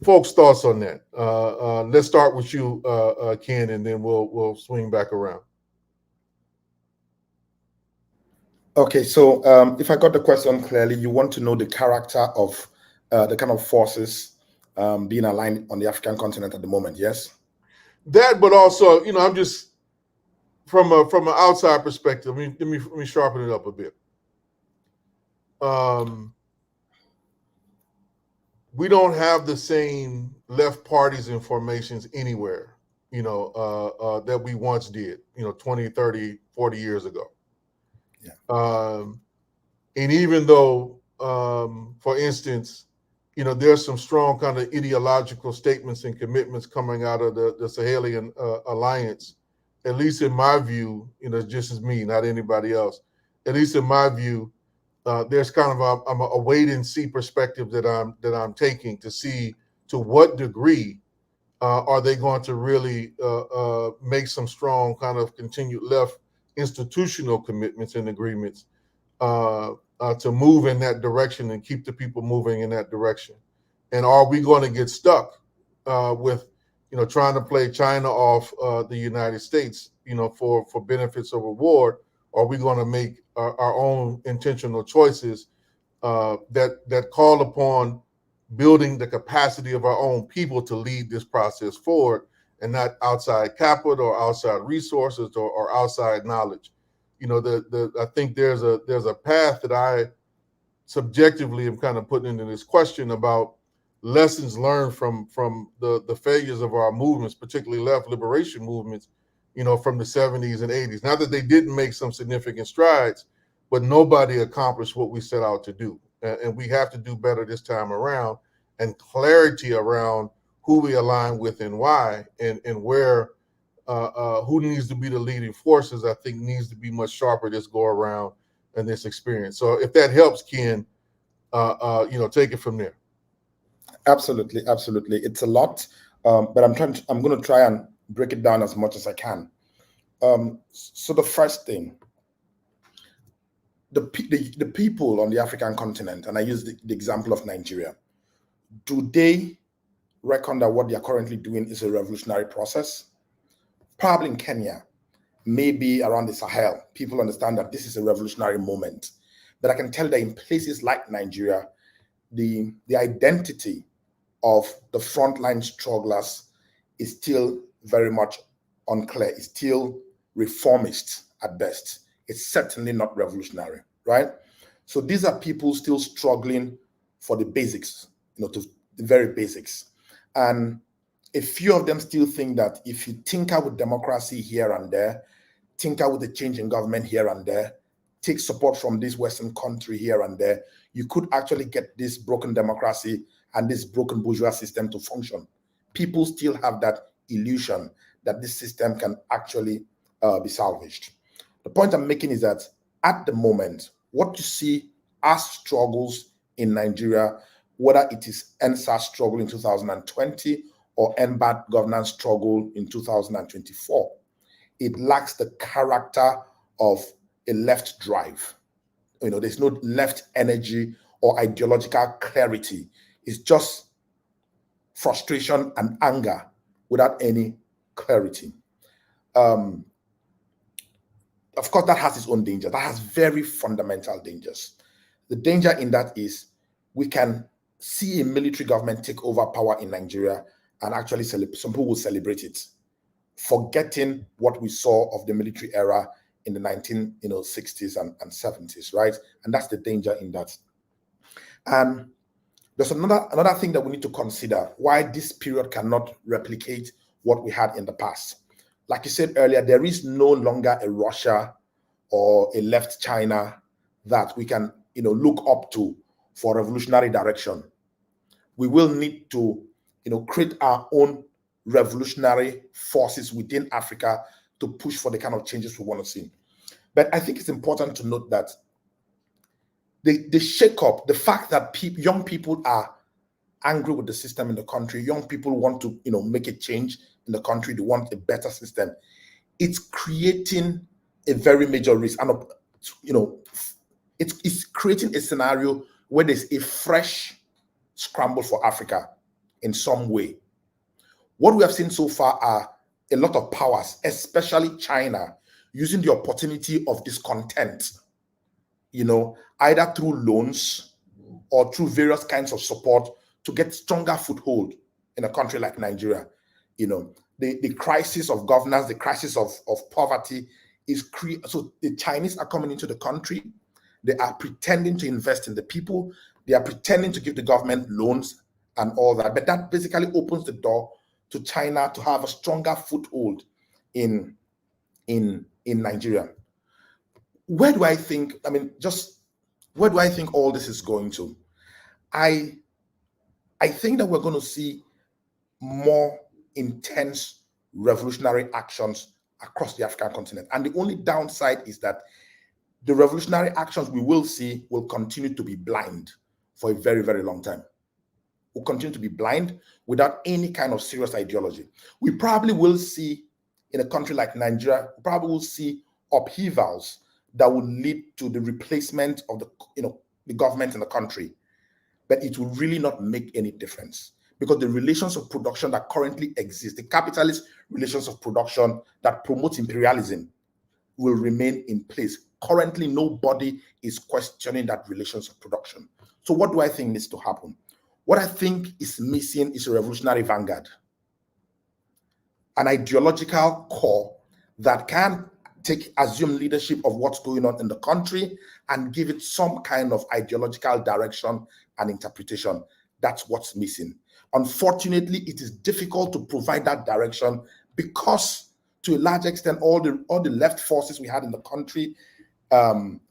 folks' thoughts on that. Let's start with you, Ken, and then we'll swing back around. Okay, so if I got the question clearly, you want to know the character of the kind of forces being aligned on the African continent at the moment, yes? That, but also, I'm just from an outside perspective. Let me sharpen it up a bit. We don't have the same left parties and formations anywhere, that we once did, 20, 30, 40 years ago. Yeah. And even though, for instance, there's some strong kind of ideological statements and commitments coming out of the Sahelian alliance, at least in my view, just as me, not anybody else, at least in my view, there's kind of a wait and see perspective that I'm taking to see to what degree are they going to really make some strong kind of continued left institutional commitments and agreements to move in that direction and keep the people moving in that direction. And are we going to get stuck with trying to play China off the United States for benefits or reward? Or are we going to make our own intentional choices that call upon building the capacity of our own people to lead this process forward, and not outside capital or outside resources or outside knowledge? I think there's a path that I subjectively am kind of putting into this question about lessons learned from the failures of our movements, particularly left liberation movements, from the 70s and 80s. Not that they didn't make some significant strides, but nobody accomplished what we set out to do. And we have to do better this time around, and clarity around who we align with and why, and where who needs to be the leading forces, I think needs to be much sharper this go around in this experience. So if that helps, Ken, take it from there. Absolutely. It's a lot, but I'm going to try and break it down as much as I can. So the first thing, the people on the African continent, and I use the example of Nigeria, do they reckon that what they are currently doing is a revolutionary process? Probably in Kenya, maybe around the Sahel, people understand that this is a revolutionary moment. But I can tell that in places like Nigeria, the identity of the frontline strugglers is still very much unclear. It's still reformist at best. It's certainly not revolutionary, right? So these are people still struggling for the basics, to the very basics. And a few of them still think that if you tinker with democracy here and there, tinker with the change in government here and there, take support from this Western country here and there, you could actually get this broken democracy and this broken bourgeois system to function. People still have that illusion that this system can actually be salvaged. The point I'm making is that at the moment, what you see as struggles in Nigeria, whether it is NSAS struggle in 2020 or NBAD governance struggle in 2024, it lacks the character of a left drive. There's no left energy or ideological clarity. It's just frustration and anger without any clarity. Of course, that has its own danger. That has very fundamental dangers. The danger in that is we can see a military government take over power in Nigeria and actually some people will celebrate it, forgetting what we saw of the military era in the 1960s and 70s, right? And that's the danger in that. And there's another thing that we need to consider why this period cannot replicate what we had in the past. Like you said earlier, there is no longer a Russia or a left China that we can look up to for revolutionary direction. We will need to create our own revolutionary forces within Africa to push for the kind of changes we want to see. But I think it's important to note that the shake-up, the fact that young people are angry with the system in the country, young people want to make a change in the country, they want a better system, it's creating a very major risk. And it's creating a scenario where there's a fresh scramble for Africa in some way. What we have seen so far are a lot of powers, especially China, using the opportunity of discontent, either through loans or through various kinds of support to get stronger foothold in a country like Nigeria. The crisis of governance, the crisis of poverty is so the Chinese are coming into the country. They are pretending to invest in the people. They are pretending to give the government loans and all that. But that basically opens the door to China to have a stronger foothold in Nigeria. Where do I think all this is going to? I think that we're going to see more intense revolutionary actions across the African continent. And the only downside is that the revolutionary actions we will see will continue to be blind for a very, very long time. We'll continue to be blind without any kind of serious ideology. We probably will see, in a country like Nigeria, we probably will see upheavals that will lead to the replacement of the government in the country. But it will really not make any difference because the relations of production that currently exist, the capitalist relations of production that promote imperialism, will remain in place. Currently, nobody is questioning that relations of production. So what do I think needs to happen? What I think is missing is a revolutionary vanguard, an ideological core that can assume leadership of what's going on in the country and give it some kind of ideological direction and interpretation. That's what's missing. Unfortunately, it is difficult to provide that direction because, to a large extent, all the left forces we had in the country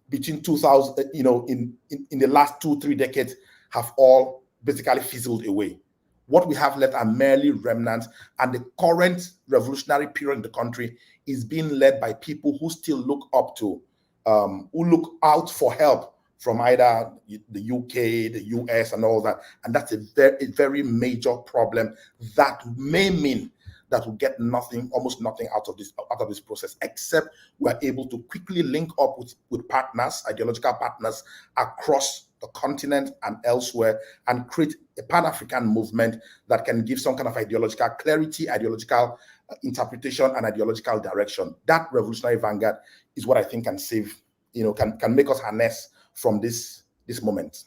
between 2000, in the last 2-3 decades, have all basically fizzled away. What we have left are merely remnants, and the current revolutionary period in the country is being led by people who still look up to, who look out for help from either the UK, the US, and all that. And that's a very major problem that may mean that we'll get almost nothing out of this process, except we're able to quickly link up with partners, ideological partners across the continent and elsewhere, and create a Pan-African movement that can give some kind of ideological clarity, ideological interpretation, and ideological direction. That revolutionary vanguard is what I think can save, can make us harness from this moment.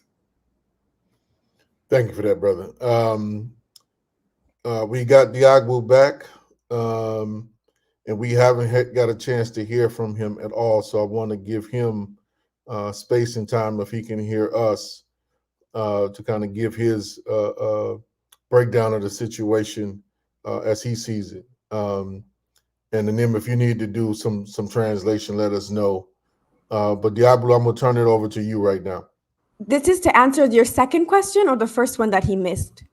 Thank you for that, brother. We got Diagbo back, and we haven't got a chance to hear from him at all. So I want to give him space and time, if he can hear us, to kind of give his breakdown of the situation as he sees it. And then if you need to do some translation, let us know. But Diablo, I'm gonna turn it over to you right now. This is to answer your second question or the first one that he missed?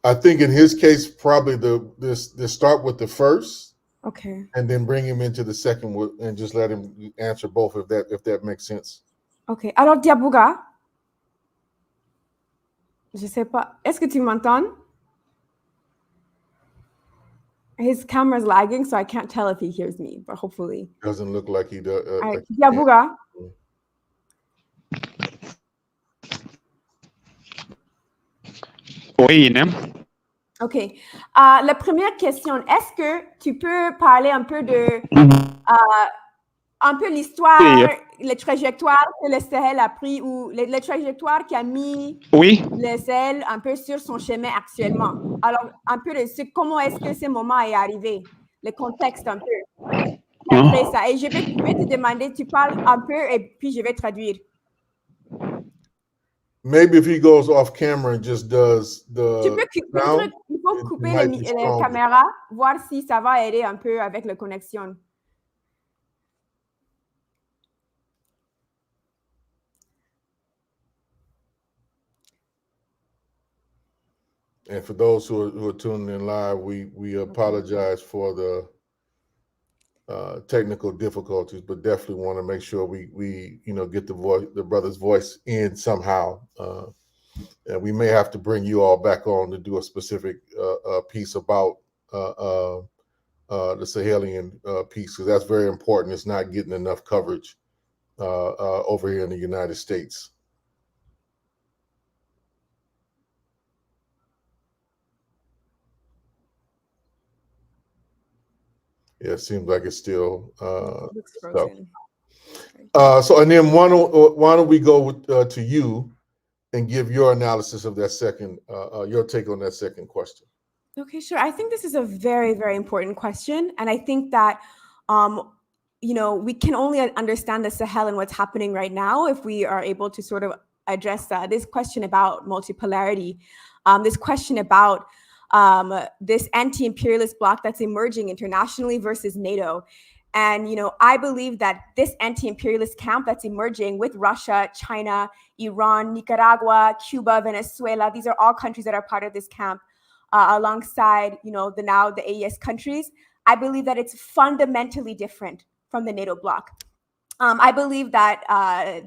I think in his case, probably the start with the first, Okay. and then bring him into the second one, and just let him answer both, if that makes sense. Okay. Alors Diabouga, je sais pas. Est-ce que tu m'entends? His camera's lagging, so I can't tell if he hears me, but hopefully. Doesn't look like he does. Like Diabouga. Oui, Inem. OK. La première question, est-ce que tu peux parler un peu de un peu l'histoire, les trajectoires que le Sahel a pris ou les trajectoires qui a mis le Sahel un peu sur son chemin actuellement? Alors, un peu de comment est-ce que ce moment est arrivé, le contexte un peu. Après ça, et je vais te demander, tu parles un peu et puis je vais traduire. Maybe if he goes off camera and just does Tu peux sound, il faut couper les caméras, voir si ça va aider un peu avec la connexion. And for those who are tuning in live, we apologize for the technical difficulties, but definitely want to make sure we get the brother's voice in somehow. And we may have to bring you all back on to do a specific piece about the Sahelian piece, because that's very important. It's not getting enough coverage over here in the United States. Yeah, it seems like it's still stuck. So, and then why don't we go to you and give your analysis of that second, your take on that second question? Okay, sure. I think this is a very, very important question, and I think that we can only understand the Sahel and what's happening right now if we are able to sort of address this question about multipolarity, this question about this anti-imperialist bloc that's emerging internationally versus NATO. And, I believe that this anti-imperialist camp that's emerging with Russia, China, Iran, Nicaragua, Cuba, Venezuela, these are all countries that are part of this camp alongside, the AES countries. I believe that it's fundamentally different from the NATO bloc. I believe that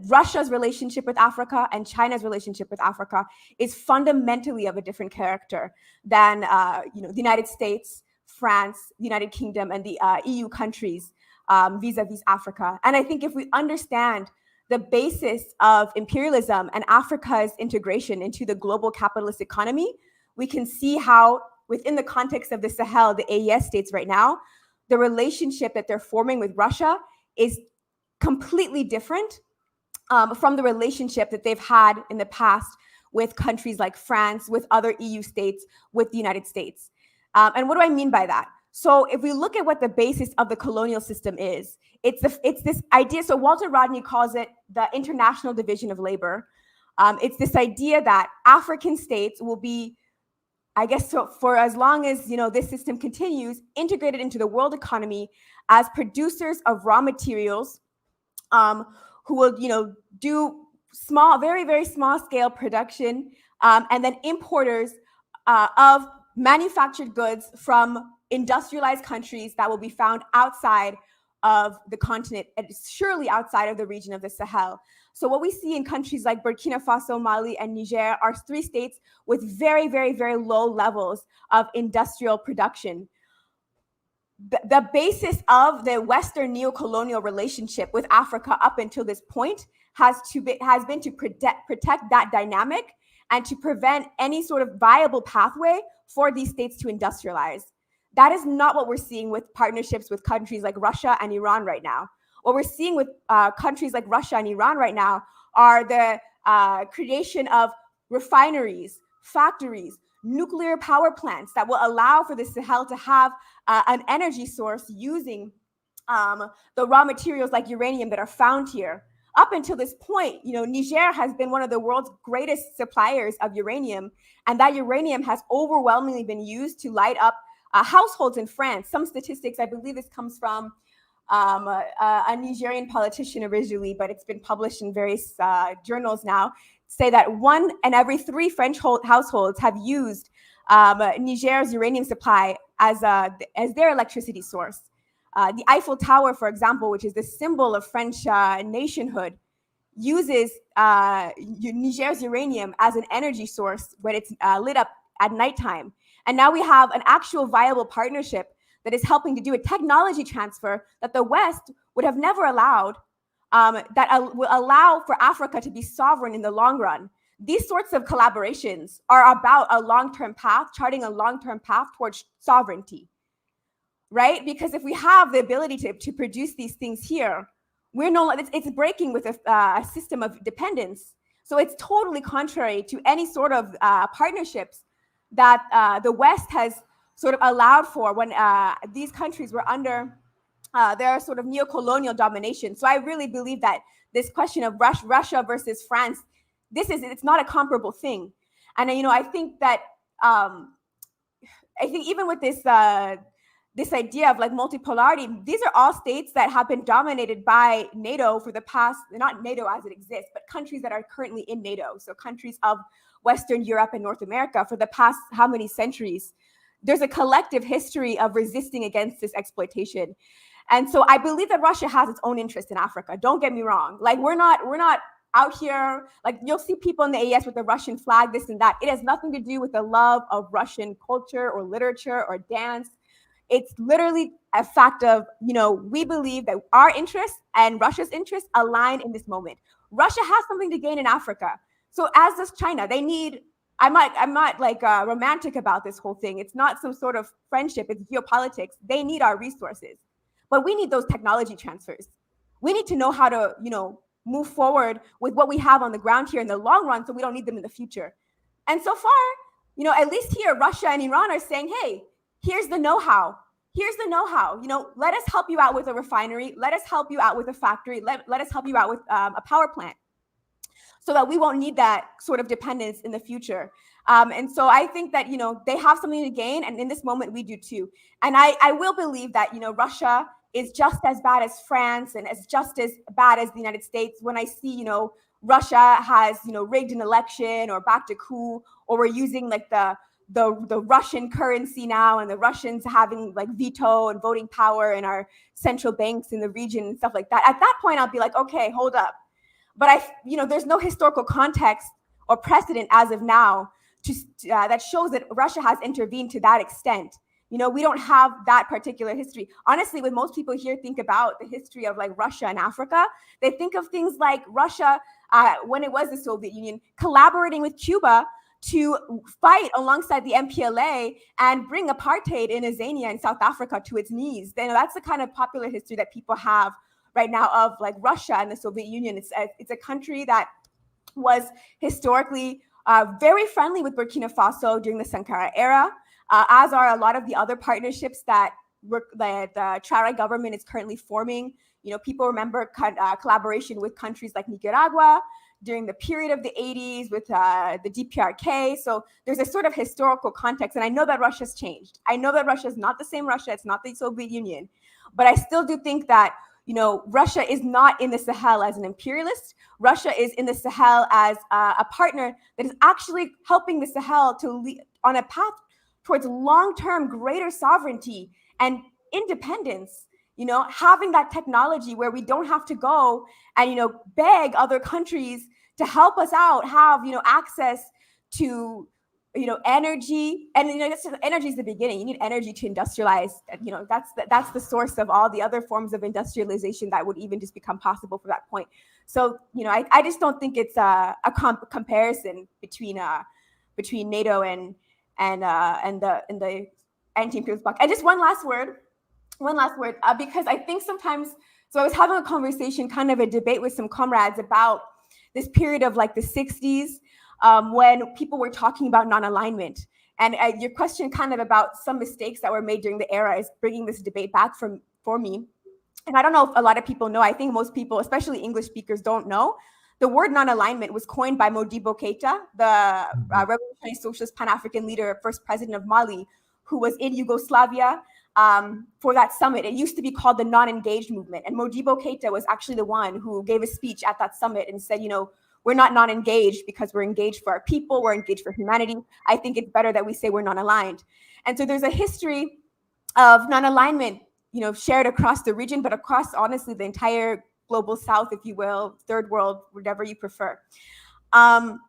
Russia's relationship with Africa and China's relationship with Africa is fundamentally of a different character than the United States, France, the United Kingdom, and the EU countries vis-a-vis Africa. And I think if we understand the basis of imperialism and Africa's integration into the global capitalist economy, we can see how, within the context of the Sahel, the AES states right now, the relationship that they're forming with Russia is completely different from the relationship that they've had in the past with countries like France, with other EU states, with the United States. And what do I mean by that? So if we look at what the basis of the colonial system is, it's this idea. So Walter Rodney calls it the international division of labor. It's this idea that African states will be, I guess, so for as long as this system continues, integrated into the world economy as producers of raw materials, who will do small, very, very small scale production, and then importers of manufactured goods from industrialized countries that will be found outside of the continent, and surely outside of the region of the Sahel. So what we see in countries like Burkina Faso, Mali, and Niger are 3 states with very, very, very low levels of industrial production. The basis of the Western neo-colonial relationship with Africa up until this point has been to protect that dynamic and to prevent any sort of viable pathway for these states to industrialize. That is not what we're seeing with partnerships with countries like Russia and Iran right now. What we're seeing with countries like Russia and Iran right now are the creation of refineries, factories, nuclear power plants that will allow for the Sahel to have an energy source using the raw materials like uranium that are found here, up until this point, Niger has been one of the world's greatest suppliers of uranium, and that uranium has overwhelmingly been used to light up households in France. Some statistics, I believe this comes from a Nigerian politician originally, but it's been published in various journals now, say that 1 in every 3 French households have used Niger's uranium supply as their electricity source. The Eiffel Tower, for example, which is the symbol of French nationhood, uses Niger's uranium as an energy source when it's lit up at nighttime. And now we have an actual viable partnership that is helping to do a technology transfer that the West would have never allowed, that will allow for Africa to be sovereign in the long run. These sorts of collaborations are about a long-term path, charting a long-term path towards sovereignty, right? Because if we have the ability to produce these things here, it's breaking with a system of dependence. So it's totally contrary to any sort of partnerships that the West has sort of allowed for when these countries were under their sort of neo-colonial domination. So I really believe that this question of Russia versus France, it's not a comparable thing. And I think that even with this idea of like multipolarity, these are all states that have been dominated by NATO for the past, not NATO as it exists, but countries that are currently in NATO. So countries of Western Europe and North America for the past how many centuries. There's a collective history of resisting against this exploitation. And so I believe that Russia has its own interest in Africa. Don't get me wrong. Like we're not out here, like you'll see people in the AES with the Russian flag, this and that. It has nothing to do with the love of Russian culture or literature or dance. It's literally a fact of, we believe that our interests and Russia's interests align in this moment. Russia has something to gain in Africa. So as does China. They need, I'm not like romantic about this whole thing. It's not some sort of friendship. It's geopolitics. They need our resources, but we need those technology transfers. We need to know how to, move forward with what we have on the ground here in the long run, so we don't need them in the future. And so far, at least here, Russia and Iran are saying, hey, here's the know-how. Here's the know-how. Let us help you out with a refinery. Let us help you out with a factory. Let us help you out with a power plant, so that we won't need that sort of dependence in the future. And so I think that, they have something to gain. And in this moment, we do too. And I will believe that, Russia is just as bad as France and just as bad as the United States. When I see, Russia has, rigged an election or backed a coup, or we're using like the Russian currency now, and the Russians having like veto and voting power in our central banks in the region and stuff like that. At that point, I'll be like, okay, hold up. But there's no historical context or precedent as of now that shows that Russia has intervened to that extent. We don't have that particular history. Honestly, when most people here think about the history of like Russia and Africa, they think of things like Russia, when it was the Soviet Union, collaborating with Cuba to fight alongside the MPLA and bring apartheid in Azania in South Africa to its knees. That's the kind of popular history that people have right now of like Russia and the Soviet Union. It's a country that was historically very friendly with Burkina Faso during the Sankara era, as are a lot of the other partnerships that the Traoré government is currently forming. People remember collaboration with countries like Nicaragua during the period of the 80s with the DPRK. So there's a sort of historical context. And I know that Russia's changed. I know that Russia is not the same Russia. It's not the Soviet Union. But I still do think that Russia is not in the Sahel as an imperialist. Russia is in the Sahel as a partner that is actually helping the Sahel to lead on a path towards long-term greater sovereignty and independence. Having that technology where we don't have to go and, beg other countries to help us out, have, access to, energy. And, energy is the beginning. You need energy to industrialize. That's the source of all the other forms of industrialization that would even just become possible for that point. So, I just don't think it's a comparison between NATO and the anti-imperialist bloc. And just one last word, because I think sometimes, so I was having a conversation, kind of a debate with some comrades about this period of like the 60s, when people were talking about non-alignment. And your question kind of about some mistakes that were made during the era is bringing this debate back for me. and I don't know if a lot of people know, I think most people, especially English speakers, don't know, the word non-alignment was coined by Modibo Keita, the revolutionary socialist Pan-African leader, first president of Mali, who was in Yugoslavia for that summit. It used to be called the non-engaged movement. And Modibo Keita was actually the one who gave a speech at that summit and said, you know, we're not non-engaged because we're engaged for our people, we're engaged for humanity. I think it's better that we say we're non-aligned. And so there's a history of non-alignment, you know, shared across the region, but across, honestly, the entire global south, if you will, third world, whatever you prefer. And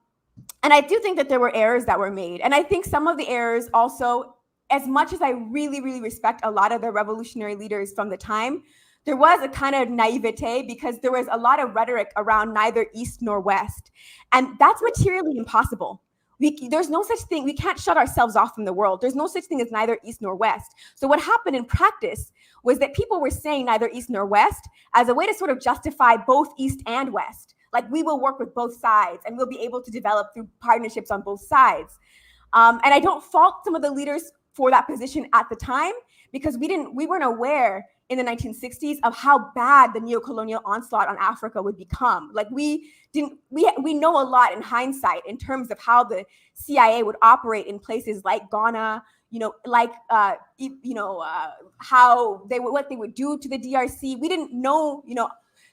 I do think that there were errors that were made. And I think some of the errors also, as much as I really, really respect a lot of the revolutionary leaders from the time, there was a kind of naivete because there was a lot of rhetoric around neither East nor West. And that's materially impossible. There's no such thing. We can't shut ourselves off from the world. There's no such thing as neither East nor West. So what happened in practice was that people were saying neither East nor West as a way to sort of justify both East and West. Like, we will work with both sides and we'll be able to develop through partnerships on both sides. And I don't fault some of the leaders for that position at the time, because we weren't aware in the 1960s of how bad the neocolonial onslaught on Africa would become. Like, we know a lot in hindsight in terms of how the CIA would operate in places like Ghana, you know, like what they would do to the DRC. We didn't know, you know,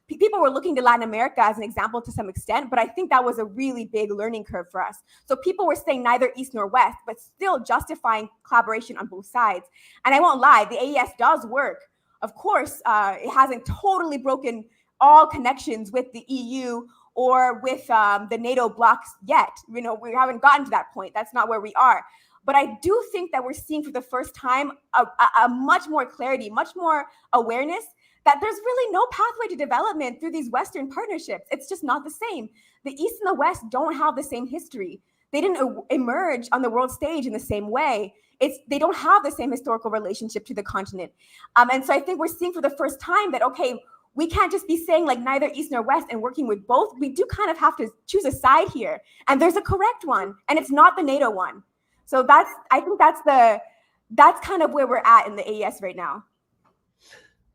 people were looking to Latin America as an example to some extent, but I think that was a really big learning curve for us. So people were saying neither East nor West, but still justifying collaboration on both sides. And I won't lie, the AES does work. Of course, it hasn't totally broken all connections with the EU or with the NATO blocs yet. You know, we haven't gotten to that point. That's not where we are. But I do think that we're seeing for the first time a much more clarity, much more awareness that there's really no pathway to development through these Western partnerships. It's just not the same. The East and the West don't have the same history. They didn't emerge on the world stage in the same way. They don't have the same historical relationship to the continent. And so I think we're seeing for the first time that, okay, we can't just be saying like neither East nor West and working with both. We do kind of have to choose a side here. And there's a correct one, and it's not the NATO one. So I think that's kind of where we're at in the AES right now.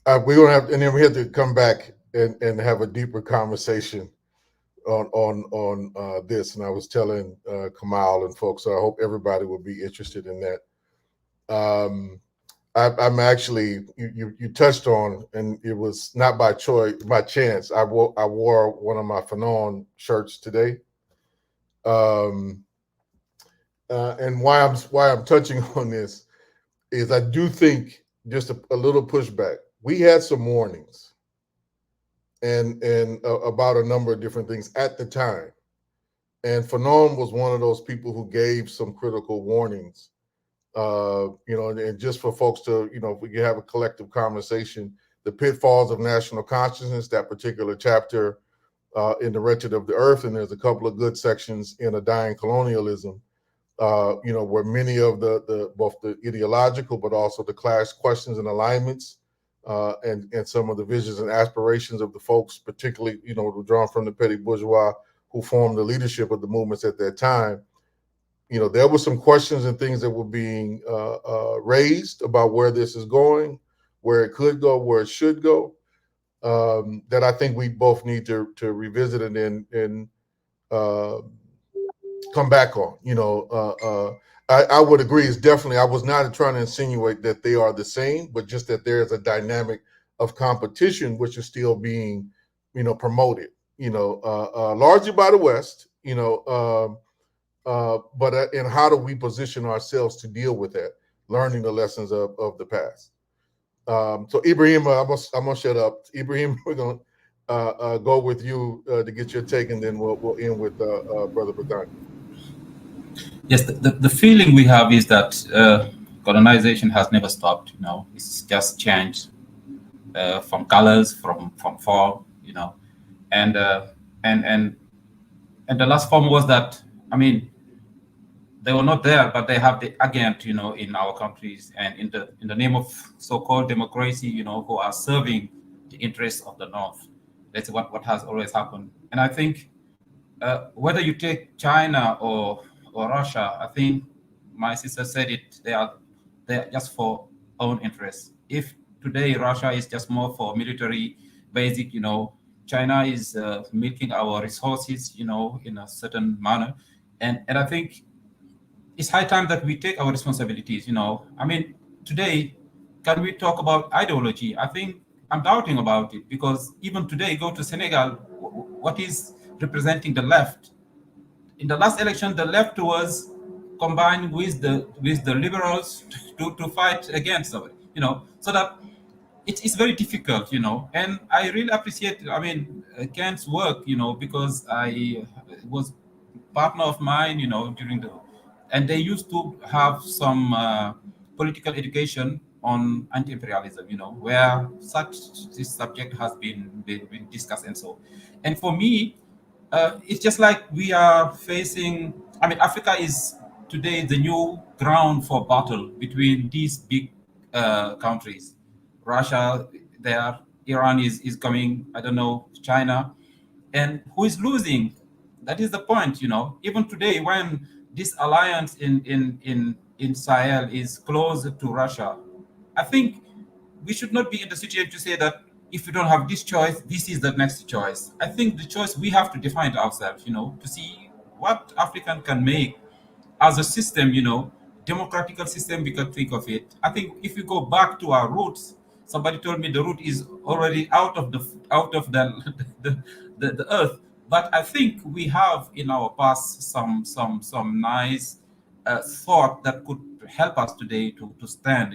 We're gonna have, and then we have to come back and have a deeper conversation on this. And I was telling Kamal and folks, so I hope everybody will be interested in that. I'm actually, you touched on, and it was not by choice, by chance. I wore one of my Fanon shirts today, and why I'm touching on this is I do think just a little pushback. We had some warnings and about a number of different things at the time. And Fanon was one of those people who gave some critical warnings, you know, and just for folks to, you know, if we can have a collective conversation, the pitfalls of national consciousness, that particular chapter in The Wretched of the Earth, and there's a couple of good sections in A Dying Colonialism, you know, where many of both the ideological, but also the class questions and alignments, and some of the visions and aspirations of the folks, particularly, you know, drawn from the petty bourgeois who formed the leadership of the movements at that time. You know, there were some questions and things that were being raised about where this is going, where it could go, where it should go, that I think we both need to revisit and come back on. You know, I would agree. It's definitely, I was not trying to insinuate that they are the same, but just that there is a dynamic of competition which is still being, you know, promoted, you know, largely by the West, you know, but and how do we position ourselves to deal with that, learning the lessons of the past. So Ibrahim, I'm gonna shut up. Ibrahim, we're gonna go with you to get your take, and then we'll end with Brother Badani. Yes, the feeling we have is that colonization has never stopped. You know, it's just changed from colors, from form. You know, and the last form was that, I mean, they were not there, but they have the agent, you know, in our countries and in the name of so-called democracy, you know, who are serving the interests of the North. That's what has always happened. And I think whether you take China or Russia, I think my sister said it, they're just for own interests. If today Russia is just more for military basic, China is milking our resources, in a certain manner. And I think it's high time that we take our responsibilities, I mean, today, can we talk about ideology? I think I'm doubting about it, because even today, go to Senegal, what is representing the left? In the last election, the left was combined with the liberals to fight against it, so that it's very difficult, and I really appreciate, I mean, Ken's work, because I was partner of mine, during and they used to have some political education on anti-imperialism, where this subject has been discussed and so. And for me, it's just like we are facing, I mean, Africa is today the new ground for battle between these big countries. Russia there, Iran is coming, I don't know, China. And who is losing? That is the point, Even today, when this alliance in Sahel is close to Russia, I think we should not be in the situation to say that if we don't have this choice, this is the next choice. I think the choice we have to define it ourselves, to see what African can make as a system, democratical system, we can think of it. I think if we go back to our roots, somebody told me the root is already out of the earth. But I think we have in our past some nice thought that could help us today to stand,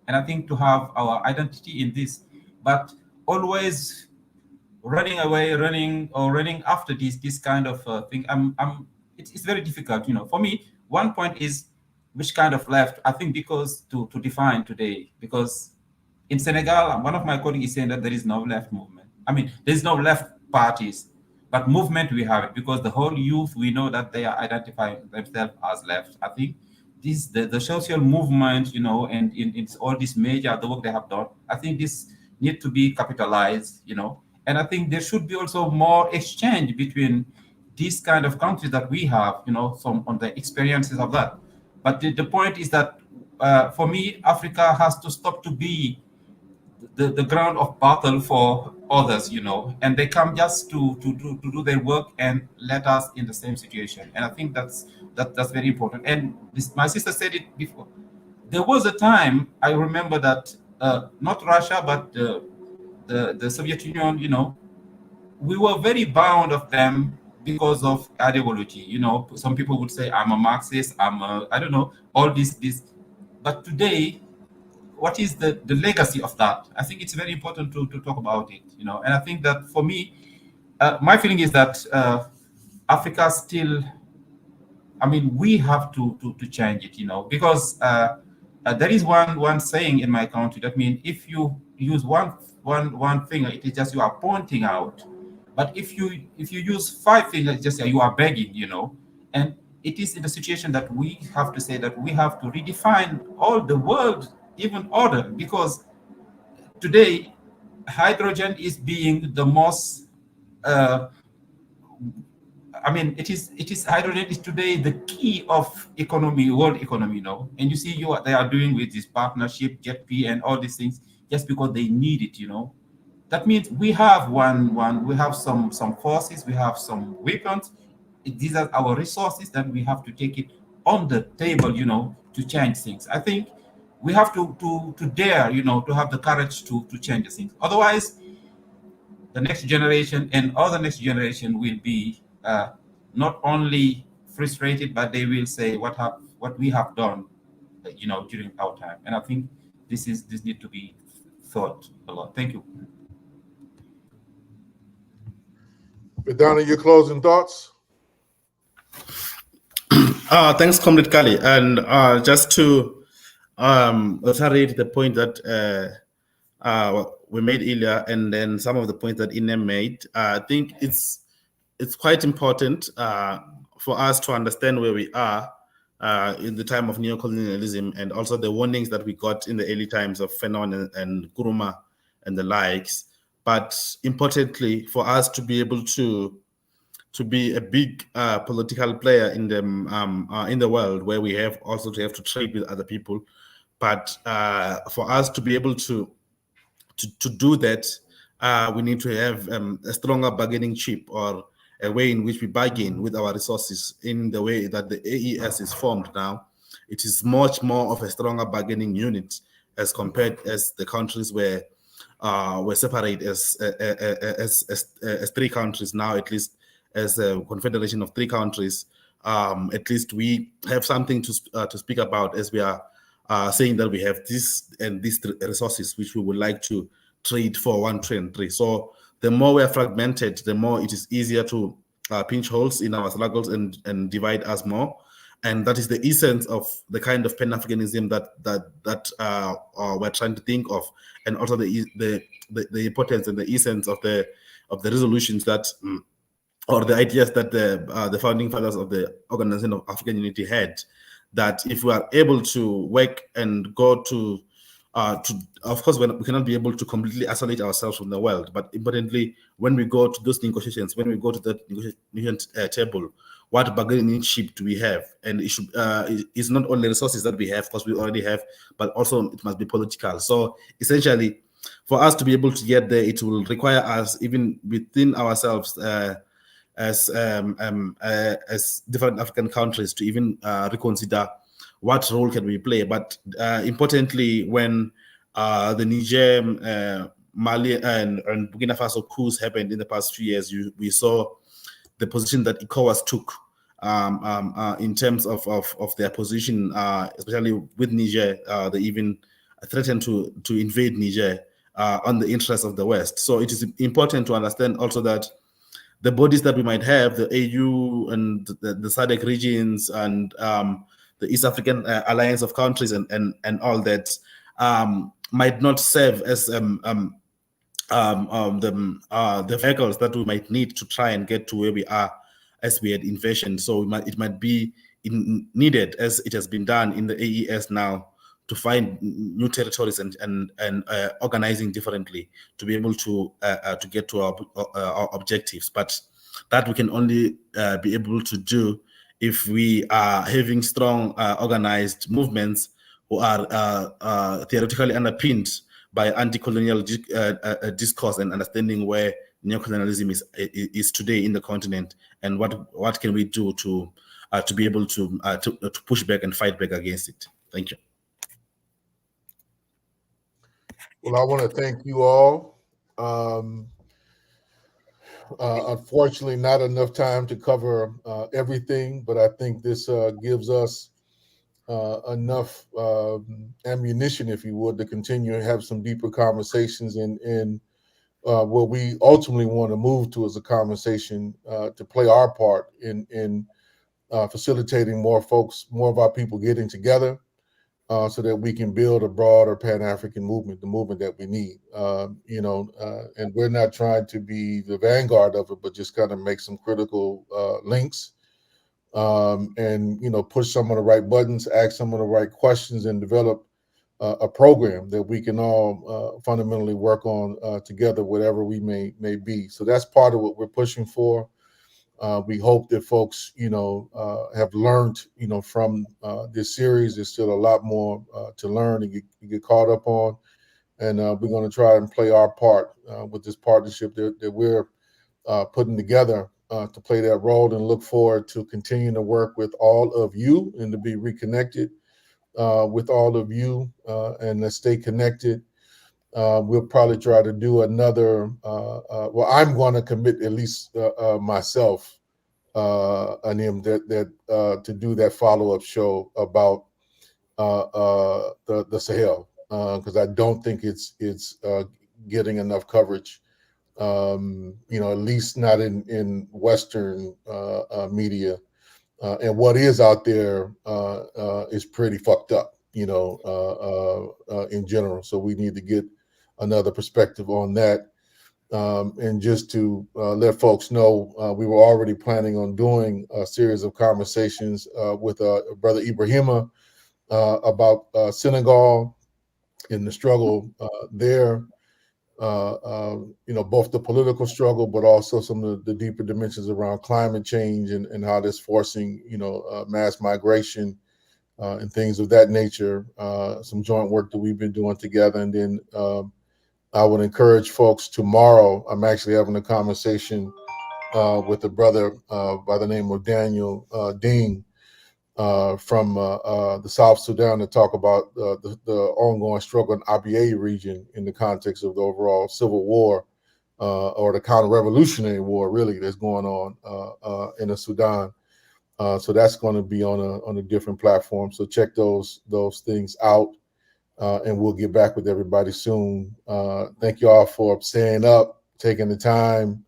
and I think to have our identity in this, but always running away, running after this kind of thing. It's very difficult, For me, one point is which kind of left. I think because to define today, because in Senegal, one of my colleagues is saying that there is no left movement. I mean, there is no left parties, but movement we have it, because the whole youth, we know that they are identifying themselves as left. I think this the social movement, and in all this major the work they have done. I think this need to be capitalized, and I think there should be also more exchange between these kind of countries that we have, some on the experiences of that. But the point is that for me, Africa has to stop to be the ground of battle for others, and they come just to do their work and let us in the same situation. And I think that's very important. And my sister said it before. There was a time, I remember that not Russia, but the Soviet Union, we were very bound of them because of ideology. Some people would say, I'm a Marxist, I don't know, all this. But today, what is the legacy of that? I think it's very important to talk about it, and I think that for me, my feeling is that Africa still, I mean, we have to change it, because there is one saying in my country that means if you use one finger, it is just you are pointing out. But if you use 5 fingers, just you are begging, and it is in the situation that we have to say that we have to redefine all the world, even order, because today hydrogen is being the most it is hydrogen is today the key of economy, world economy, and you see what they are doing with this partnership, JetP and all these things, just because they need it, That means we have we have some forces, we have some weapons. These are our resources that we have to take it on the table, to change things. I think we have to dare, to have the courage to change the things. Otherwise, the next generation and other next generation will be not only frustrated, but they will say what we have done, during our time. And I think this need to be thought a lot. Thank you. Donna, your closing thoughts? Thanks, Comrade Kali. And just to reiterate the point that we made earlier, and then some of the points that Inem made, I think it's quite important for us to understand where we are in the time of neocolonialism, and also the warnings that we got in the early times of Fanon and Nkrumah and the likes. But importantly, for us to be able to be a big political player in the world, where we have also to trade with other people, but for us to be able to to do that, we need to have a stronger bargaining chip, or a way in which we bargain with our resources. In the way that the AES is formed now, it is much more of a stronger bargaining unit as compared as the countries were separate as three countries. Now, at least as a confederation of three countries, at least we have something to speak about, as we are saying that we have this and these resources which we would like to trade for 1, 2, and 3. So the more we are fragmented, the more it is easier to pinch holes in our struggles and divide us more. And that is the essence of the kind of Pan-Africanism that we're trying to think of, and also the importance and the essence of the resolutions that or the ideas that the founding fathers of the Organization of African Unity had, that if we are able to work and go to of course, we cannot be able to completely isolate ourselves from the world, but importantly, when we go to those negotiations, when we go to that negotiation table, what bargaining chip do we have? And it should it's not only resources that we have, because we already have, but also it must be political. So essentially, for us to be able to get there, it will require us, even within ourselves, as different African countries, to even reconsider what role can we play. But importantly, when the Niger, Mali, and Burkina Faso coups happened in the past few years, we saw the position that ECOWAS took in terms of their position, especially with Niger. They even threatened to invade Niger on the interests of the West. So it is important to understand also that the bodies that we might have, the AU and the SADC regions, and the East African Alliance of countries, and all that, might not serve as the vehicles that we might need to try and get to where we are, as we had envisioned. So it might be needed, as it has been done in the AES now, to find new territories and organizing differently to be able to get to our objectives. But that we can only be able to do if we are having strong organized movements who are theoretically underpinned by anti-colonial discourse and understanding where neocolonialism is today in the continent, and what can we do to be able to push back and fight back against it. Thank you. Well, I want to thank you all. Unfortunately, not enough time to cover everything, but I think this gives us enough ammunition, if you would, to continue and have some deeper conversations in what we ultimately want to move to as a conversation to play our part in facilitating more of our people getting together, so that we can build a broader Pan-African movement, the movement that we need. And we're not trying to be the vanguard of it, but just kind of make some critical links, and push some of the right buttons, ask some of the right questions, and develop a program that we can all fundamentally work on together, whatever we may be. So that's part of what we're pushing for. We hope that folks, have learned, from this series. There's still a lot more to learn and get caught up on. And we're going to try and play our part with this partnership that we're putting together to play that role, and look forward to continuing to work with all of you and to be reconnected with all of you, and let's stay connected. We'll probably try to do another, well, I'm going to commit, at least myself, Anim, to do that follow-up show about the Sahel, because I don't think it's getting enough coverage, at least not in Western media. And what is out there is pretty fucked up, in general. So we need to get another perspective on that. And just to let folks know, we were already planning on doing a series of conversations with Brother Ibrahima about Senegal and the struggle there. Both the political struggle, but also some of the deeper dimensions around climate change and how that's forcing, mass migration and things of that nature. Some joint work that we've been doing together, and then I would encourage folks tomorrow. I'm actually having a conversation with a brother by the name of Daniel Dean from the South Sudan to talk about the ongoing struggle in Abyei region in the context of the overall civil war or the counter-revolutionary war, really, that's going on in the Sudan. So that's going to be on a different platform. So check those things out, and we'll get back with everybody soon. Thank you all for staying up, taking the time,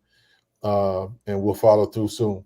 and we'll follow through soon.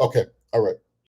Okay, all right.